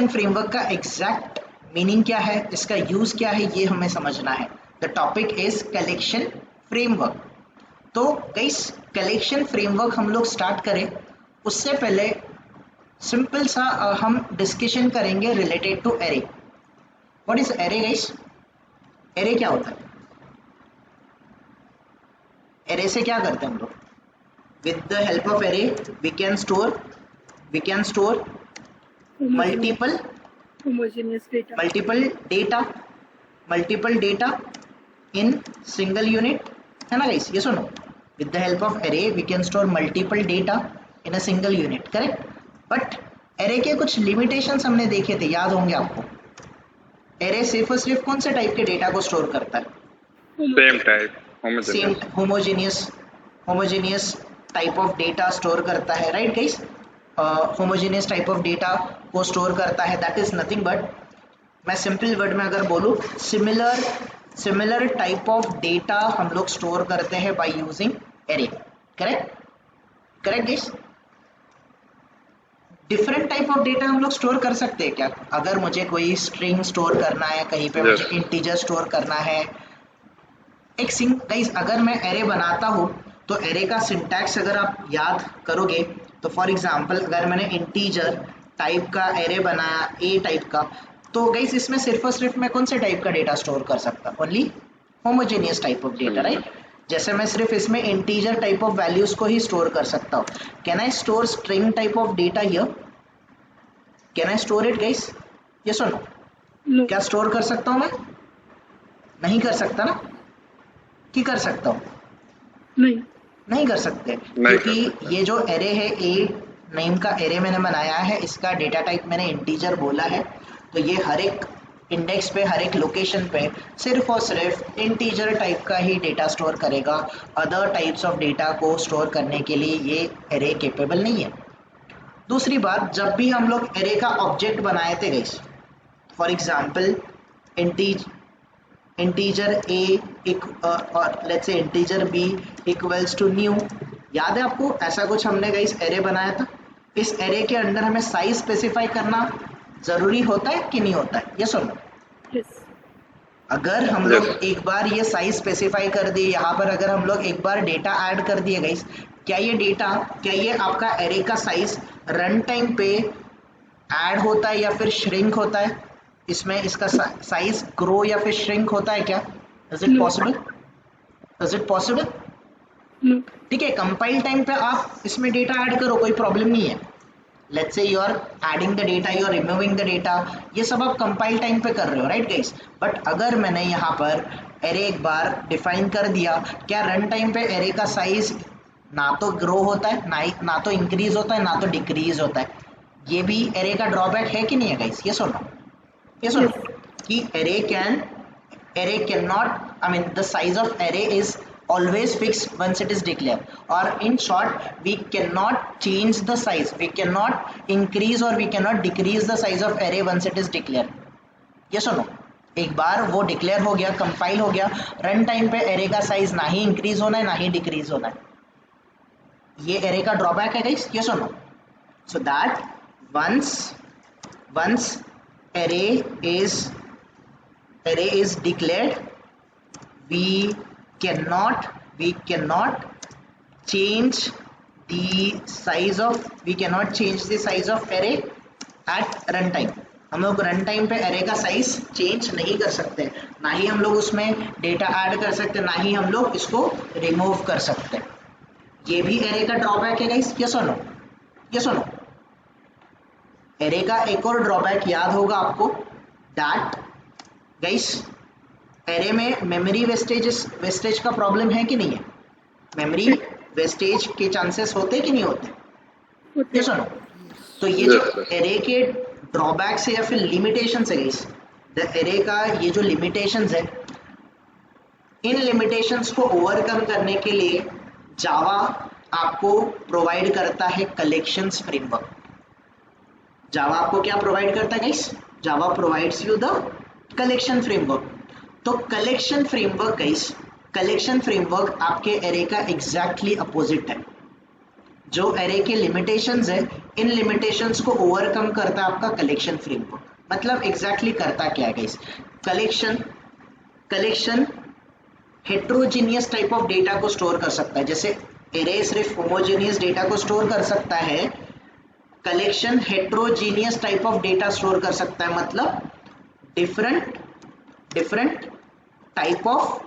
Collection framework का exact meaning क्या है, इसका यूज क्या है, ये हमें समझना है। The topic is collection framework. तो गाइस कलेक्शन फ्रेमवर्क हम लोग स्टार्ट करें उससे पहले सिंपल सा हम डिस्कशन करेंगे related to array. What is array guys? Array क्या होता है? एरे से क्या करते हैं हम लोग? With the help of array we can store multiple data in single unit, है ना गाइस? ये सुनो, with the help of array we can store multiple data in a single unit, correct. But array के कुछ limitations हमने देखे थे, याद होंगे आपको। एरे सिर्फ और सिर्फ कौन से टाइप के डेटा को स्टोर करता है? Same homogeneous type of data store करता है, right guys? Homogeneous type of data को स्टोर करता है, दैट इज नथिंग बट, मैं सिंपल वर्ड में अगर बोलूँ, सिमिलर टाइप ऑफ डेटा हम लोग स्टोर करते हैं by using array, correct guys? Different type of data हम लोग स्टोर कर सकते हैं क्या? अगर मुझे कोई स्ट्रिंग स्टोर करना है, कहीं पे मुझे इंटीजर स्टोर करना है, एक गाइस अगर मैं एरे बनाता हूँ तो एरे का सिंटैक्स अगर आप याद करोगे तो फॉर एग्जांपल अगर मैंने इंटीजर टाइप का एरे बनाया ए टाइप का, तो गाइस इसमें सिर्फ और सिर्फ मैं कौन से टाइप का डेटा स्टोर कर सकता? Only homogeneous type of data, right? जैसे मैं सिर्फ इसमें इंटीजर टाइप ऑफ वैल्यूज को ही स्टोर कर सकता हूँ। Can I store string type of data here? Can I store it guys? Yes और नो? क्या स्टोर कर सकता हूँ मैं? नहीं कर सकता ना? कि कर सकता हूँ? नहीं कर सकते, क्योंकि ये जो एरे है, ए नेम का एरे मैंने बनाया है, इसका डेटा टाइप मैंने इंटीजर बोला है, तो ये हर एक इंडेक्स पे, हर एक लोकेशन पे सिर्फ और सिर्फ इंटीजर टाइप का ही डेटा स्टोर करेगा। अदर टाइप्स ऑफ डेटा को स्टोर करने के लिए ये एरे कैपेबल नहीं है। दूसरी बात, जब भी हम लोग एरे का ऑब्जेक्ट बनाए थे guys, for example integer a और let's say integer b equals to new, याद है आपको? ऐसा कुछ हमने गाइस एरे बनाया था। इस एरे के अंदर हमें साइज स्पेसिफाई करना जरूरी होता है कि नहीं होता है? यस और नो? अगर हम लोग एक बार ये साइज स्पेसिफाई कर दिए, यहाँ पर अगर हम लोग एक बार डेटा ऐड कर दिए गाइस, क्या ये आपका एरे का साइज रन टाइम पे ऐड होता है या फिर श्रिंक होता है? इसमें इसका साइज ग्रो या फिर श्रिंक होता है क्या? Is it possible? ठीक है, कंपाइल टाइम पे आप इसमें डेटा ऐड करो, कोई प्रॉब्लम नहीं है। Let's say you are adding the data, you are removing the data, ये सब आप कंपाइल टाइम पे कर रहे हो, राइट गाइस? बट अगर मैंने यहाँ पर एरे एक बार डिफाइन कर दिया, क्या रन टाइम पे एरे का साइज ना तो ग्रो होता है, ना तो इंक्रीज होता है, ना तो डिक्रीज होता है? ये भी एरे का ड्रॉबैक है कि नहीं है गाइस? यस और नो? यस और नो? कि array cannot, I mean the size of array is always fixed once it is declared, or in short we cannot change the size, we cannot increase or we cannot decrease the size of array once it is declared. yes or no? एक बार वो declare हो गया, compile हो गया, run time पे array का size ना ही increase होना है ना ही डिक्रीज होना है। ये एरे का ड्रॉबैक है गाइस, यस और no? So that once array is declared, we cannot change the size of array at run time. हम लोग रन टाइम पे एरे का साइज चेंज नहीं कर सकते, ना ही हम लोग उसमें डेटा ऐड कर सकते, ना ही हम लोग इसको रिमूव कर सकते। ये भी एरे का ड्रॉबैक है गाइस, यस और नो? यस और नो? एरे का एक और ड्रॉबैक याद होगा आपको, दैट गाइस एरे में मेमोरी वेस्टेज का प्रॉब्लम है कि नहीं है? मेमोरी वेस्टेज के चांसेस होते कि नहीं होते? यस और नो? तो ये जो एरे के ड्रॉबैक्स है या फिर लिमिटेशंस है गाइस, द एरे का ये जो लिमिटेशंस है, इन लिमिटेशंस को ओवरकम करने के लिए जावा आपको प्रोवाइड करता है कलेक्शंस फ्रेमवर्क। जावा आपको क्या प्रोवाइड करता है guys? Java provides you the collection framework. तो collection framework guys, collection framework आपके एरे का एग्जैक्टली अपोजिट है। जो एरे के लिमिटेशंस है, इन लिमिटेशंस को ओवरकम करता है आपका कलेक्शन फ्रेमवर्क। मतलब एग्जैक्टली करता क्या है guys? Collection collection heterogeneous type of data को स्टोर कर सकता है। जैसे एरे सिर्फ होमोजेनियस डेटा को स्टोर कर सकता है, collection heterogeneous type of data store कर सकता है। मतलब different different type of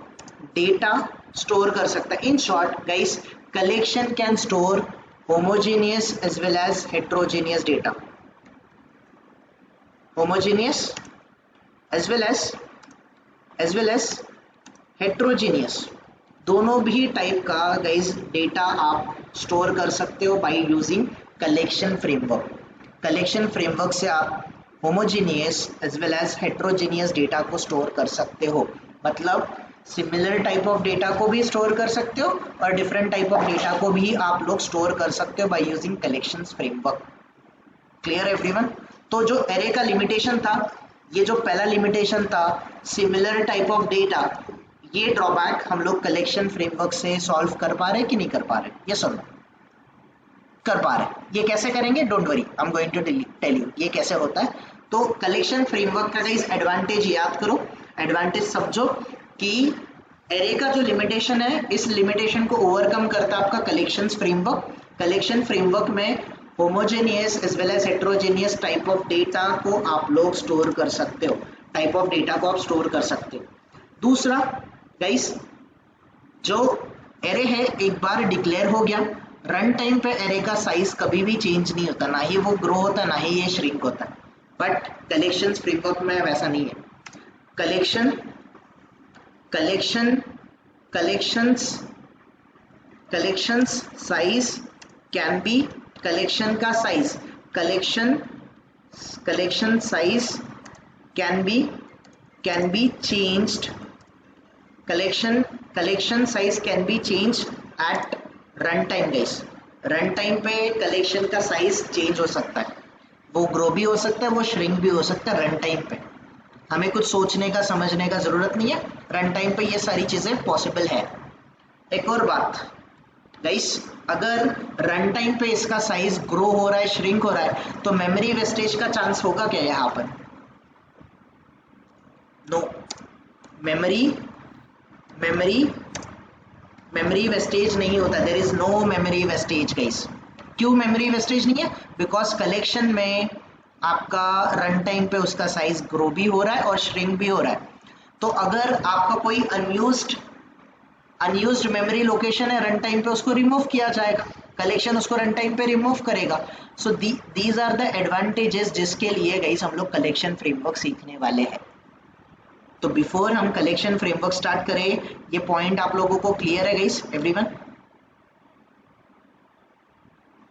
data store कर सकता है। इन short guys, collection can store homogeneous as well as heterogeneous data, homogeneous as well as heterogeneous, दोनों भी टाइप का गाइस डेटा आप स्टोर कर सकते हो by using collection framework. Collection framework से आप homogeneous as well as heterogeneous data को स्टोर कर सकते हो। मतलब सिमिलर टाइप ऑफ डेटा को भी स्टोर कर सकते हो और डिफरेंट टाइप ऑफ डेटा को भी आप लोग स्टोर कर सकते हो by using collection framework. Clear everyone? तो जो एरे का लिमिटेशन था, ये जो पहला लिमिटेशन था सिमिलर टाइप ऑफ डेटा, ये ड्रॉबैक हम लोग कलेक्शन फ्रेमवर्क से सॉल्व कर पा रहे कि नहीं कर पा रहे? ये सुनो, कर पा रहे। ये कैसे करेंगे? Don't worry, I am going to tell you ये कैसे होता है। तो कलेक्शन फ्रेमवर्क का गाइस एडवांटेज याद करो, एडवांटेज समझो कि एरे का जो लिमिटेशन है, इस लिमिटेशन को ओवरकम करता है आपका कलेक्शंस फ्रेमवर्क। कलेक्शन फ्रेमवर्क में homogeneous as well as heterogeneous type of data को आप लोग स्टोर कर सकते हो, टाइप ऑफ डेटा को आप स्टोर कर सकते हो। दूसरा गाइस, जो एरे है एक बार डिक्लेयर हो गया, रन टाइम पे एरे का साइज कभी भी चेंज नहीं होता, ना ही वो ग्रो होता ना ही ये श्रिंक होता है। बट कलेक्शंस फ्रेमवर्क में वैसा नहीं है। Collection collection collections size can be, collection का size collection size can be changed, collection size can be change at run time guys. Run time पे कलेक्शन का साइज चेंज हो सकता है, वो ग्रो भी हो सकता है, वो श्रिंक भी हो सकता है। रन टाइम पे हमें कुछ सोचने का समझने का जरूरत नहीं है, रन टाइम पे ये सारी चीजें पॉसिबल है। एक और बात गाइस, अगर रन टाइम पे इसका साइज ग्रो हो रहा है, श्रिंक हो रहा है, तो मेमोरी वेस्टेज का चांस होगा क्या यहाँ पर? नो, मेमोरी वेस्टेज नहीं होता। There is no memory wastage guys. क्यों मेमोरी वेस्टेज नहीं है? बिकॉज कलेक्शन में आपका रन टाइम पे उसका साइज ग्रो भी हो रहा है और श्रिंक भी हो रहा है। तो अगर आपका कोई अनयूज्ड मेमोरी लोकेशन है, रन टाइम पे उसको रिमूव किया जाएगा, कलेक्शन उसको रन टाइम पे रिमूव करेगा। So these are the advantages जिसके लिए गाइस हम लोग कलेक्शन फ्रेमवर्क सीखने वाले हैं। तो बिफोर हम कलेक्शन फ्रेमवर्क स्टार्ट करें, ये पॉइंट आप लोगों को क्लियर है गाइस?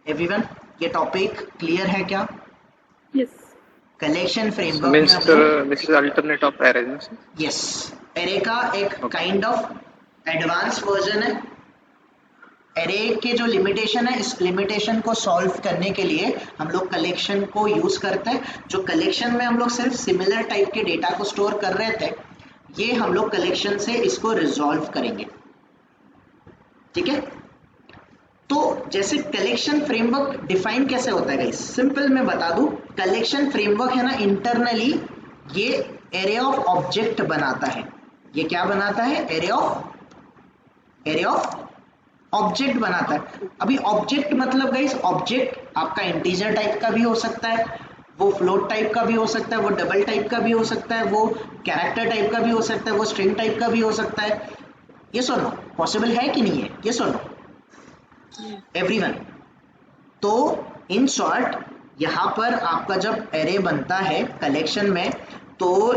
एवरीवन ये टॉपिक क्लियर है क्या? Yes. Collection framework Means this is alternate of arrays. Yes, array का एक काइंड ऑफ एडवांस वर्जन है। एरे के जो लिमिटेशन है, इस लिमिटेशन को सॉल्व करने के लिए हम लोग कलेक्शन को यूज करते हैं। जो कलेक्शन में हम लोग सिर्फ सिमिलर टाइप के डेटा को स्टोर कर रहे थे, ये हम लोग कलेक्शन से इसको रिजॉल्व करेंगे। ठीक है? तो जैसे कलेक्शन फ्रेमवर्क डिफाइन कैसे होता है गाइस? सिंपल मैं बता दूं, कलेक्शन फ्रेमवर्क है ना, इंटरनली ये एरे ऑफ ऑब्जेक्ट बनाता है। ये क्या बनाता है? एरे ऑफ ऑब्जेक्ट बनाता है। अभी ऑब्जेक्ट मतलब गाइस, ऑब्जेक्ट आपका इंटीजर टाइप का भी हो सकता है, वो फ्लोट टाइप का भी हो सकता है, वो डबल टाइप का भी हो सकता है, वो कैरेक्टर टाइप का भी हो सकता है, वो स्ट्रिंग टाइप का भी हो सकता है। ये सुनो, पॉसिबल है कि नहीं है? ये सुनो एवरीवन। तो इन शॉर्ट यहाँ पर आपका जब एरे बनता है कलेक्शन में, तो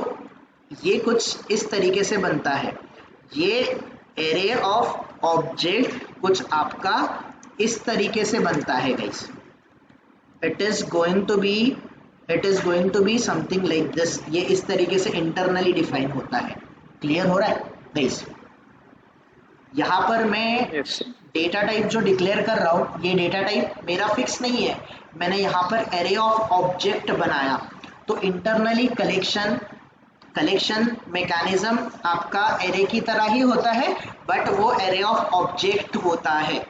ये कुछ इस तरीके से बनता है। ये एरे ऑफ ऑब्जेक्ट कुछ आपका इस तरीके से बनता है guys. It is going to be something like this. ये इस तरीके से इंटरनली डिफाइन होता है। क्लियर हो रहा है गाइस? यहाँ पर मैं डेटा टाइप जो डिक्लेयर कर रहा हूँ, ये डेटा टाइप मेरा फिक्स नहीं है, मैंने यहाँ पर एरे ऑफ ऑब्जेक्ट बनाया। तो इंटरनली कलेक्शन मैकेनिज्म आपका एरे की तरह ही होता है, बट वो एरे ऑफ ऑब्जेक्ट होता है।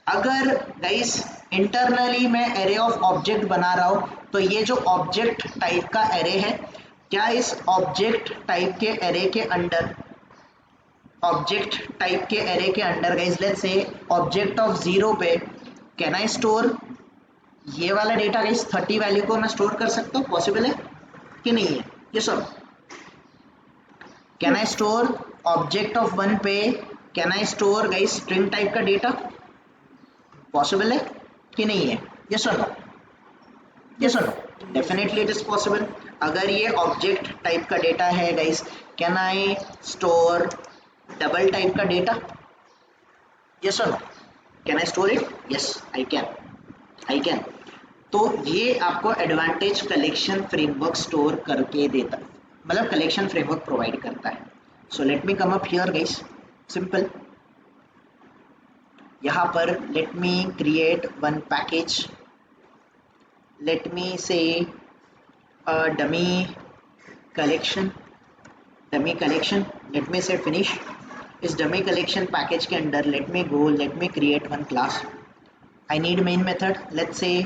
अगर गाइस इंटरनली मैं एरे ऑफ ऑब्जेक्ट बना रहा हूँ तो ये जो ऑब्जेक्ट टाइप का एरे है, क्या इस ऑब्जेक्ट टाइप के एरे के under guys let's say object of 0 पे कैन आई स्टोर ये वाला डेटा गाइस 30 वैल्यू को मैं स्टोर कर सकता हूँ? पॉसिबल है कि नहीं है? ये sir can I store object of 1 पे can I store guys string type का डेटा? पॉसिबल है कि नहीं है? यस और नो? यस और no? Definitely it is possible. अगर ये ऑब्जेक्ट टाइप का डेटा है guys, can I store double type का डेटा? यस और no? Can I store it? Yes I can. तो ये आपको एडवांटेज कलेक्शन फ्रेमवर्क स्टोर करके देता, मतलब कलेक्शन फ्रेमवर्क प्रोवाइड करता है। So let me come up here guys, simple. यहाँ पर let me create one package, let me से डमी कलेक्शन, लेट मी से फिनिश। इस डमी कलेक्शन पैकेज के अंदर let me create one class. I need main method, let's say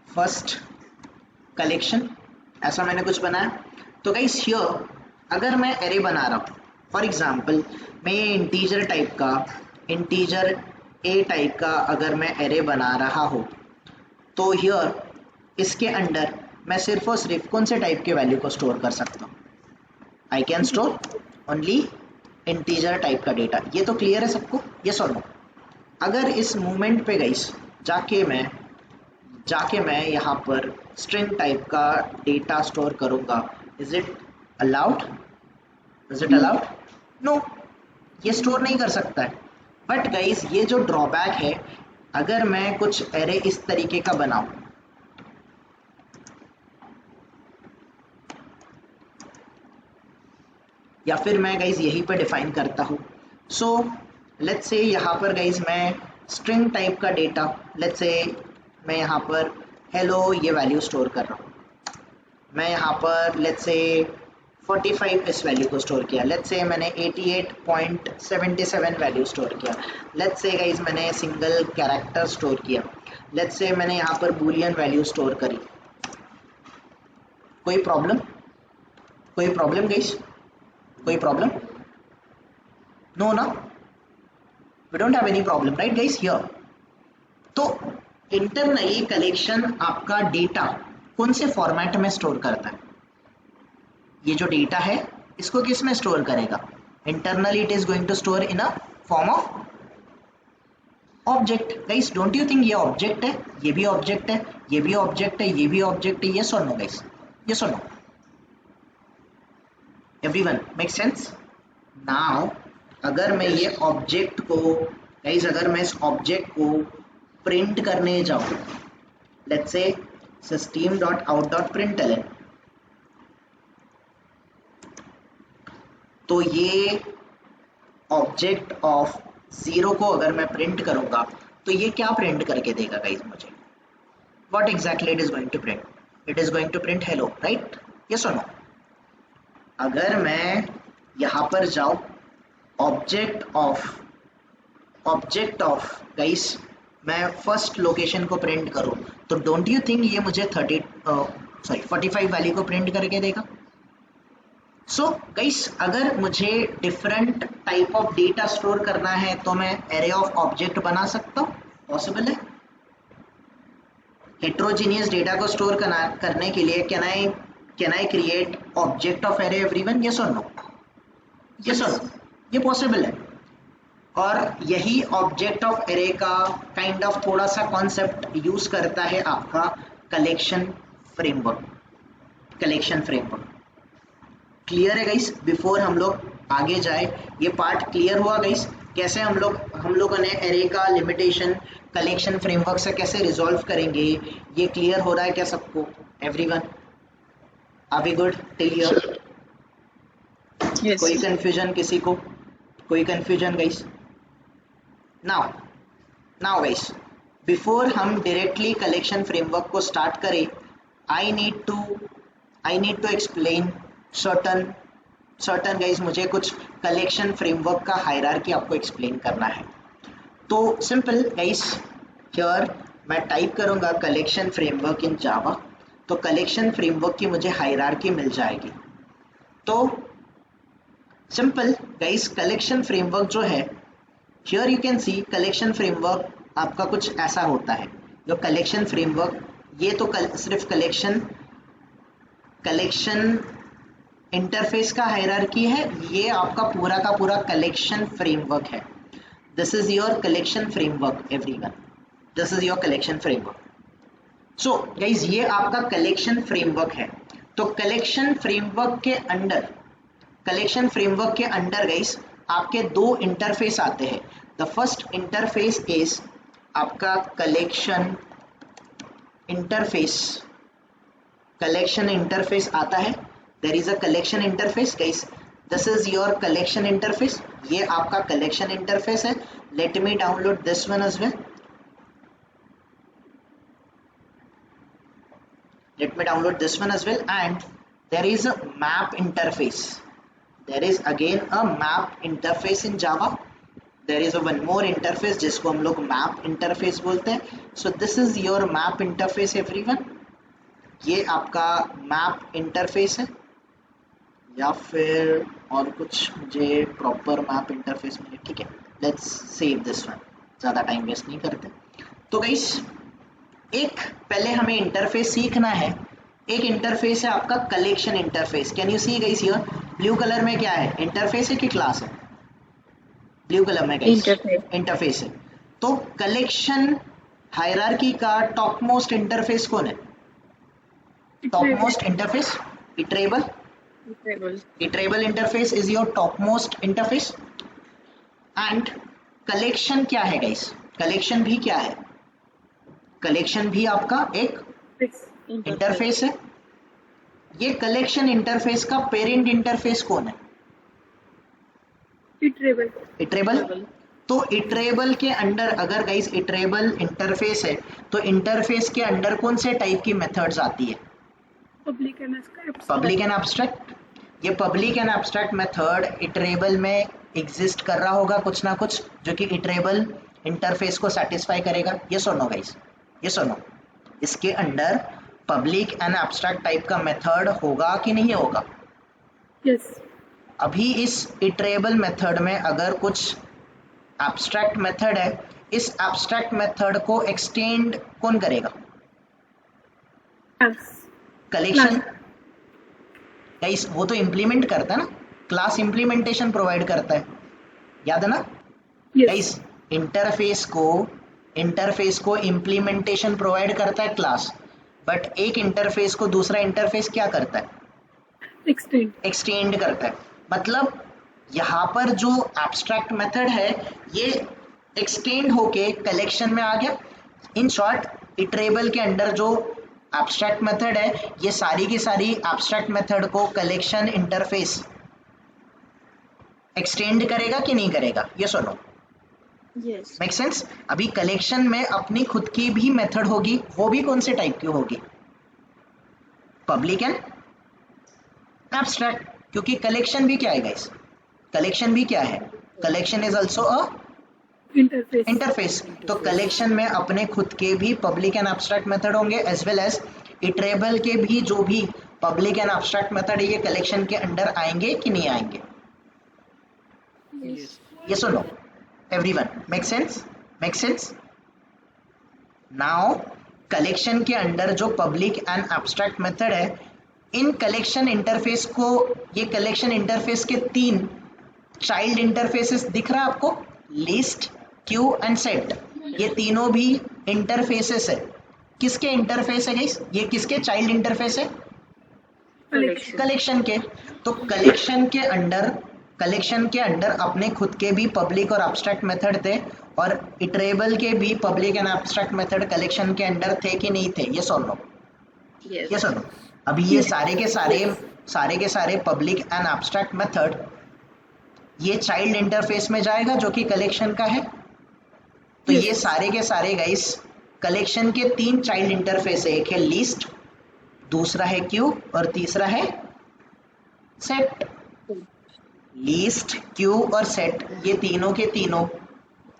first collection, ऐसा मैंने कुछ बनाया। तो गाइस हियर अगर मैं एरे बना रहा हूँ, फॉर एग्जांपल मैं ये इंटीजर ए टाइप का अगर मैं एरे बना रहा हूँ, तो हियर इसके अंदर मैं सिर्फ और सिर्फ कौन से टाइप के वैल्यू को स्टोर कर सकता हूँ? I can store only integer type का डेटा। ये तो क्लियर है सबको? यस और नो? अगर इस मूवमेंट पे गाइस जाके मैं यहाँ पर स्ट्रिंग टाइप का डेटा स्टोर करूँगा, इज इट अलाउड? नो, ये स्टोर नहीं कर सकता है। बट गाइस ये जो ड्रॉबैक है, अगर मैं कुछ एरे इस तरीके का बनाऊं, या फिर मैं गाइस यहीं पर डिफाइन करता हूँ। सो लेट्स से यहाँ पर गाइस मैं स्ट्रिंग टाइप का डेटा, लेट्स से मैं यहाँ पर हेलो ये वैल्यू स्टोर कर रहा हूँ। मैं यहाँ पर लेट्स से 45 इस वैल्यू को स्टोर किया, लेट्स से मैंने 88.77 वैल्यू स्टोर किया, लेट्स से गाइस मैंने सिंगल कैरेक्टर स्टोर किया, लेट्स से मैंने यहाँ पर बूलियन वैल्यू स्टोर करी। कोई प्रॉब्लम गाइस? कोई प्रॉब्लम? नो ना? We don't have any problem, right guys? Here तो इंटरनली कलेक्शन आपका डेटा कौन से फॉर्मेट में स्टोर करता है? ये जो डेटा है इसको किस में स्टोर करेगा? Internally it is going to store in a form of object. Guys don't you think ये ऑब्जेक्ट है, ये भी ऑब्जेक्ट है, ये भी ऑब्जेक्ट है, ये भी ऑब्जेक्ट है? यस और नो गाइस? यस और no? Everyone make sense? Now अगर मैं ये ऑब्जेक्ट को गाइस, अगर मैं इस ऑब्जेक्ट को प्रिंट करने जाऊं, लेट्स से system.out.println, तो ये ऑब्जेक्ट ऑफ 0 को अगर मैं प्रिंट करूंगा तो ये क्या प्रिंट करके देगा गाइस मुझे? What exactly it is going to print? It is going to print hello, right? Yes और नो? अगर मैं यहाँ पर जाऊँ ऑब्जेक्ट ऑफ गाइस मैं फर्स्ट लोकेशन को प्रिंट करूँ, तो डोंट यू थिंक ये मुझे 45 वैल्यू को प्रिंट करके देगा? सो गाइस अगर मुझे different type of data store करना है तो मैं एरे ऑफ ऑब्जेक्ट बना सकता हूँ? पॉसिबल है? हेट्रोजीनियस डेटा को स्टोर करने के लिए can I create object of array everyone? Yes और नो? यस और नो? ये पॉसिबल है। और यही ऑब्जेक्ट ऑफ एरे का काइंड ऑफ थोड़ा सा कॉन्सेप्ट यूज करता है आपका कलेक्शन फ्रेमवर्क। क्लियर है गाइस? बिफोर हम लोग आगे जाए, ये पार्ट क्लियर हुआ गाइस? कैसे हम लोगों ने एरे का लिमिटेशन कलेक्शन फ्रेमवर्क से कैसे रिजॉल्व करेंगे, ये क्लियर हो रहा है क्या सबको? Everyone are we good till here? Yes. कोई कंफ्यूजन किसी को? कोई confusion guys? Now guys before हम डायरेक्टली कलेक्शन फ्रेमवर्क को स्टार्ट करें, I need to explain certain guys, मुझे कुछ कलेक्शन फ्रेमवर्क का हायरार्की आपको एक्सप्लेन करना है। तो सिंपल गाइस, हियर मैं टाइप करूंगा कलेक्शन फ्रेमवर्क इन जावा, तो कलेक्शन फ्रेमवर्क की मुझे हायरार्की मिल जाएगी। तो सिंपल गाइस, कलेक्शन फ्रेमवर्क जो है, here you can see collection framework आपका कुछ ऐसा होता है। जो कलेक्शन फ्रेमवर्क, ये तो सिर्फ कलेक्शन इंटरफेस का हायरार्की है, ये आपका पूरा का पूरा कलेक्शन फ्रेमवर्क है। This is your collection framework everyone, this is your collection framework. So guys, ये आपका कलेक्शन फ्रेमवर्क है। तो कलेक्शन फ्रेमवर्क के अंडर गाइज आपके दो इंटरफेस आते हैं। द फर्स्ट इंटरफेस इज आपका कलेक्शन इंटरफेस आता है। There is a collection interface guys, this is your collection interface, ये आपका कलेक्शन इंटरफेस है। Let me download this one as well. Let me download this one as well. And there is a map interface. There is again a map interface in Java. There is a one more interface जिसको हम लोग map interface बोलते हैं। So this is your map interface everyone. ये आपका map interface है, या फिर और कुछ मुझे proper map interface मिले, ठीक है। Let's save this one, ज़्यादा टाइम वेस्ट नहीं करते। तो guys, एक पहले हमें इंटरफेस सीखना है। एक इंटरफेस है आपका collection interface. Can you see guys here, blue colour में क्या है, इंटरफेस है कि क्लास है? ब्लू कलर में गाइस इंटरफेस है। तो कलेक्शन हायरार्की का टॉप मोस्ट इंटरफेस कौन है? Top most interface iterable interface is your top most interface. And collection क्या है गाइस? कलेक्शन भी क्या है? कलेक्शन भी आपका एक इंटरफेस है। ये कलेक्शन इंटरफेस का पेरेंट इंटरफेस कौन है? इटरेबल। तो इटरेबल के अंडर अगर गाइस इटरेबल इंटरफेस है, तो इंटरफेस के अंडर कौन से टाइप की मेथड्स आती है? Public and abstract. ये public and abstract method iterable में एग्जिस्ट कर रहा होगा कुछ ना कुछ, जो कि इटरेबल इंटरफेस को सेटिस्फाई करेगा। ये सुनो गाइस, ये सुनो, इसके अंडर पब्लिक एंड एब्स्ट्रैक्ट टाइप का मेथड होगा कि नहीं होगा? यस। अभी इस इटरेबल मेथड में अगर कुछ एब्स्ट्रैक्ट मेथड है, इस एब्स्ट्रैक्ट मेथड को एक्सटेंड कौन करेगा? कलेक्शन गाइस, वो तो इम्प्लीमेंट करता है ना, क्लास इम्प्लीमेंटेशन प्रोवाइड करता है, याद है ना गाइस? इंटरफेस को इम्प्लीमेंटेशन प्रोवाइड करता है क्लास, बट एक इंटरफेस को दूसरा इंटरफेस क्या करता है? एक्सटेंड करता है। मतलब यहाँ पर जो एब्स्ट्रैक्ट मेथड है, ये एक्सटेंड होके कलेक्शन में आ गया। इन शॉर्ट, इटरेबल के अंडर जो एब्स्ट्रैक्ट मेथड है, ये सारी की सारी एब्स्ट्रैक्ट मेथड को कलेक्शन इंटरफेस एक्सटेंड करेगा कि नहीं करेगा? ये सुनो, मेक सेंस? अभी कलेक्शन में अपनी खुद की भी मेथड होगी, वो भी कौन से टाइप की होगी? Public and abstract. क्योंकि कलेक्शन भी क्या है गाइस? कलेक्शन भी क्या है? Collection is also a interface. तो कलेक्शन में अपने खुद के भी पब्लिक एंड एब्स्ट्रैक्ट मेथड होंगे, एज वेल एज इटरेबल के भी जो भी पब्लिक एंड एब्स्ट्रैक्ट मेथड है, ये कलेक्शन के अंडर आएंगे कि नहीं आएंगे? ये सुनो everyone, make sense? Now collection के अंडर जो पब्लिक एंड एब्स्ट्रैक्ट मेथड है, इन कलेक्शन इंटरफेस को, ये कलेक्शन इंटरफेस के तीन चाइल्ड इंटरफेसेस दिख रहा है आपको? List, Q and set. ये तीनों भी इंटरफेसेस है। किसके इंटरफेस है गाइस? ये किसके चाइल्ड इंटरफेस है? कलेक्शन के। तो कलेक्शन के अंडर अपने खुद के भी पब्लिक और एब्स्ट्रैक्ट मेथड थे, और इटरेबल के भी public and abstract method collection के अंडर थे कि नहीं थे? ये सुनो, ये सुनो। अभी ये सारे के सारे पब्लिक एंड एब्स्ट्रैक्ट मेथड ये चाइल्ड इंटरफेस में जाएगा, जो कि कलेक्शन का है। तो ये सारे के सारे गाइस कलेक्शन के तीन चाइल्ड इंटरफेस है। एक है लिस्ट, दूसरा है क्यू, और तीसरा है सेट। लिस्ट, क्यू और सेट, ये तीनों के तीनों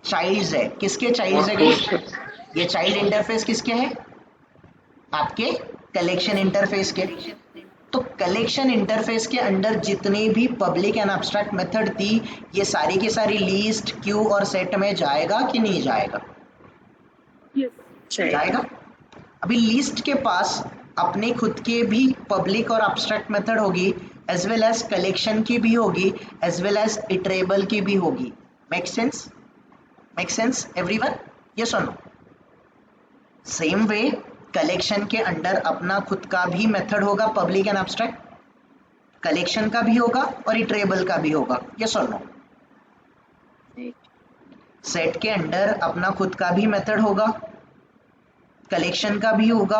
चाइल्ड्स है, किसके चाइल्ड्स है गाइस? ये चाइल्ड इंटरफेस किसके है? आपके कलेक्शन इंटरफेस के। तो कलेक्शन इंटरफेस के अंदर जितने भी पब्लिक एंड एब्स्ट्रैक्ट मेथड थी, ये सारी की सारी लीस्ट, क्यू और सेट में जाएगा कि नहीं जाएगा? जाएगा। अभी लीस्ट के पास अपने खुद के भी पब्लिक और एब्स्ट्रैक्ट मेथड होगी, एज वेल एज कलेक्शन की भी होगी, एज वेल एज इटरेबल की भी होगी। Make sense? Make sense everyone? Yes और नो? सेम वे कलेक्शन के अंडर अपना खुद का भी मेथड होगा, पब्लिक एंड एब्स्ट्रैक्ट, कलेक्शन का भी होगा और इटरेबल का भी होगा। यस और नो? सेट के अंडर अपना खुद का भी मेथड होगा, कलेक्शन का भी होगा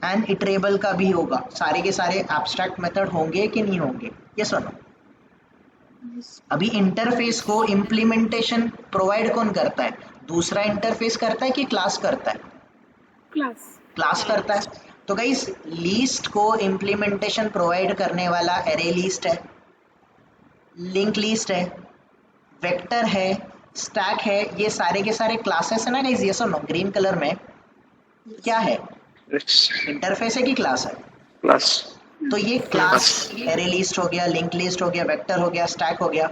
एंड इटरेबल का भी होगा। सारे के सारे एब्स्ट्रैक्ट मेथड होंगे कि नहीं होंगे? यस और नो? अभी इंटरफेस को इम्प्लीमेंटेशन प्रोवाइड कौन करता है? दूसरा इंटरफेस करता है कि क्लास करता है? क्लास करता है। तो गाइस लीस्ट को इम्प्लीमेंटेशन प्रोवाइड करने वाला एरे लीस्ट है, लिंक लिस्ट है, वेक्टर है, स्टैक है, ये सारे के सारे क्लासेस है ना गाइस? यस और नो? ग्रीन कलर में क्या है? इंटरफेस है कि क्लास है? क्लास। तो ये क्लास एरे लिस्ट हो गया, लिंक लिस्ट हो गया, वेक्टर हो गया, स्टैक हो गया।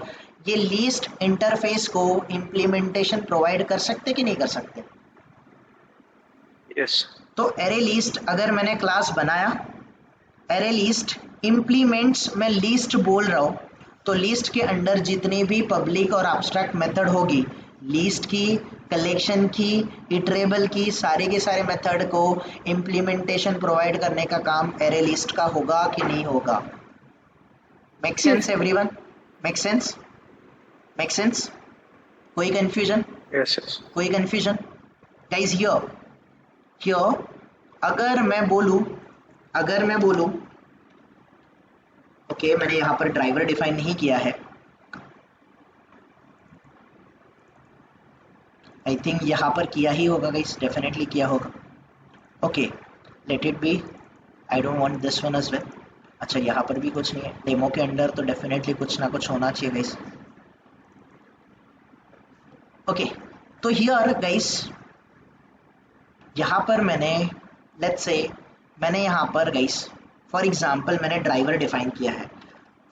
ये लिस्ट इंटरफेस को इम्प्लीमेंटेशन प्रोवाइड कर सकते कि नहीं कर सकते? यस। तो एरे लिस्ट अगर मैंने क्लास बनाया, एरे लिस्ट इम्प्लीमेंट्स, मैं लिस्ट बोल रहा हूँ, तो लिस्ट के अंदर जितनी भी पब्लिक और एब्स्ट्रैक्ट मेथड होगी, लिस्ट की, कलेक्शन की, इटरेबल की, सारे के सारे मेथड को इम्प्लीमेंटेशन प्रोवाइड करने का काम एरे लिस्ट का होगा कि नहीं होगा? Make sense everyone? Make sense? Make sense? कोई कंफ्यूजन? Yes yes. कोई कंफ्यूजन गाइस? हियर अगर मैं बोलूं ओके, मैंने यहाँ पर ड्राइवर डिफाइन नहीं किया है, आई थिंक यहाँ पर किया ही होगा गाइस, डेफिनेटली किया होगा। Okay, let it be, I don't want this one as well. अच्छा, यहाँ पर भी कुछ नहीं है, डेमो के अंदर तो डेफिनेटली कुछ ना कुछ होना चाहिए गाइस। ओके, तो हियर गाइस, यहाँ पर मैंने लेट्स से मैंने यहाँ पर गाइस फॉर एग्जांपल मैंने ड्राइवर डिफाइन किया है,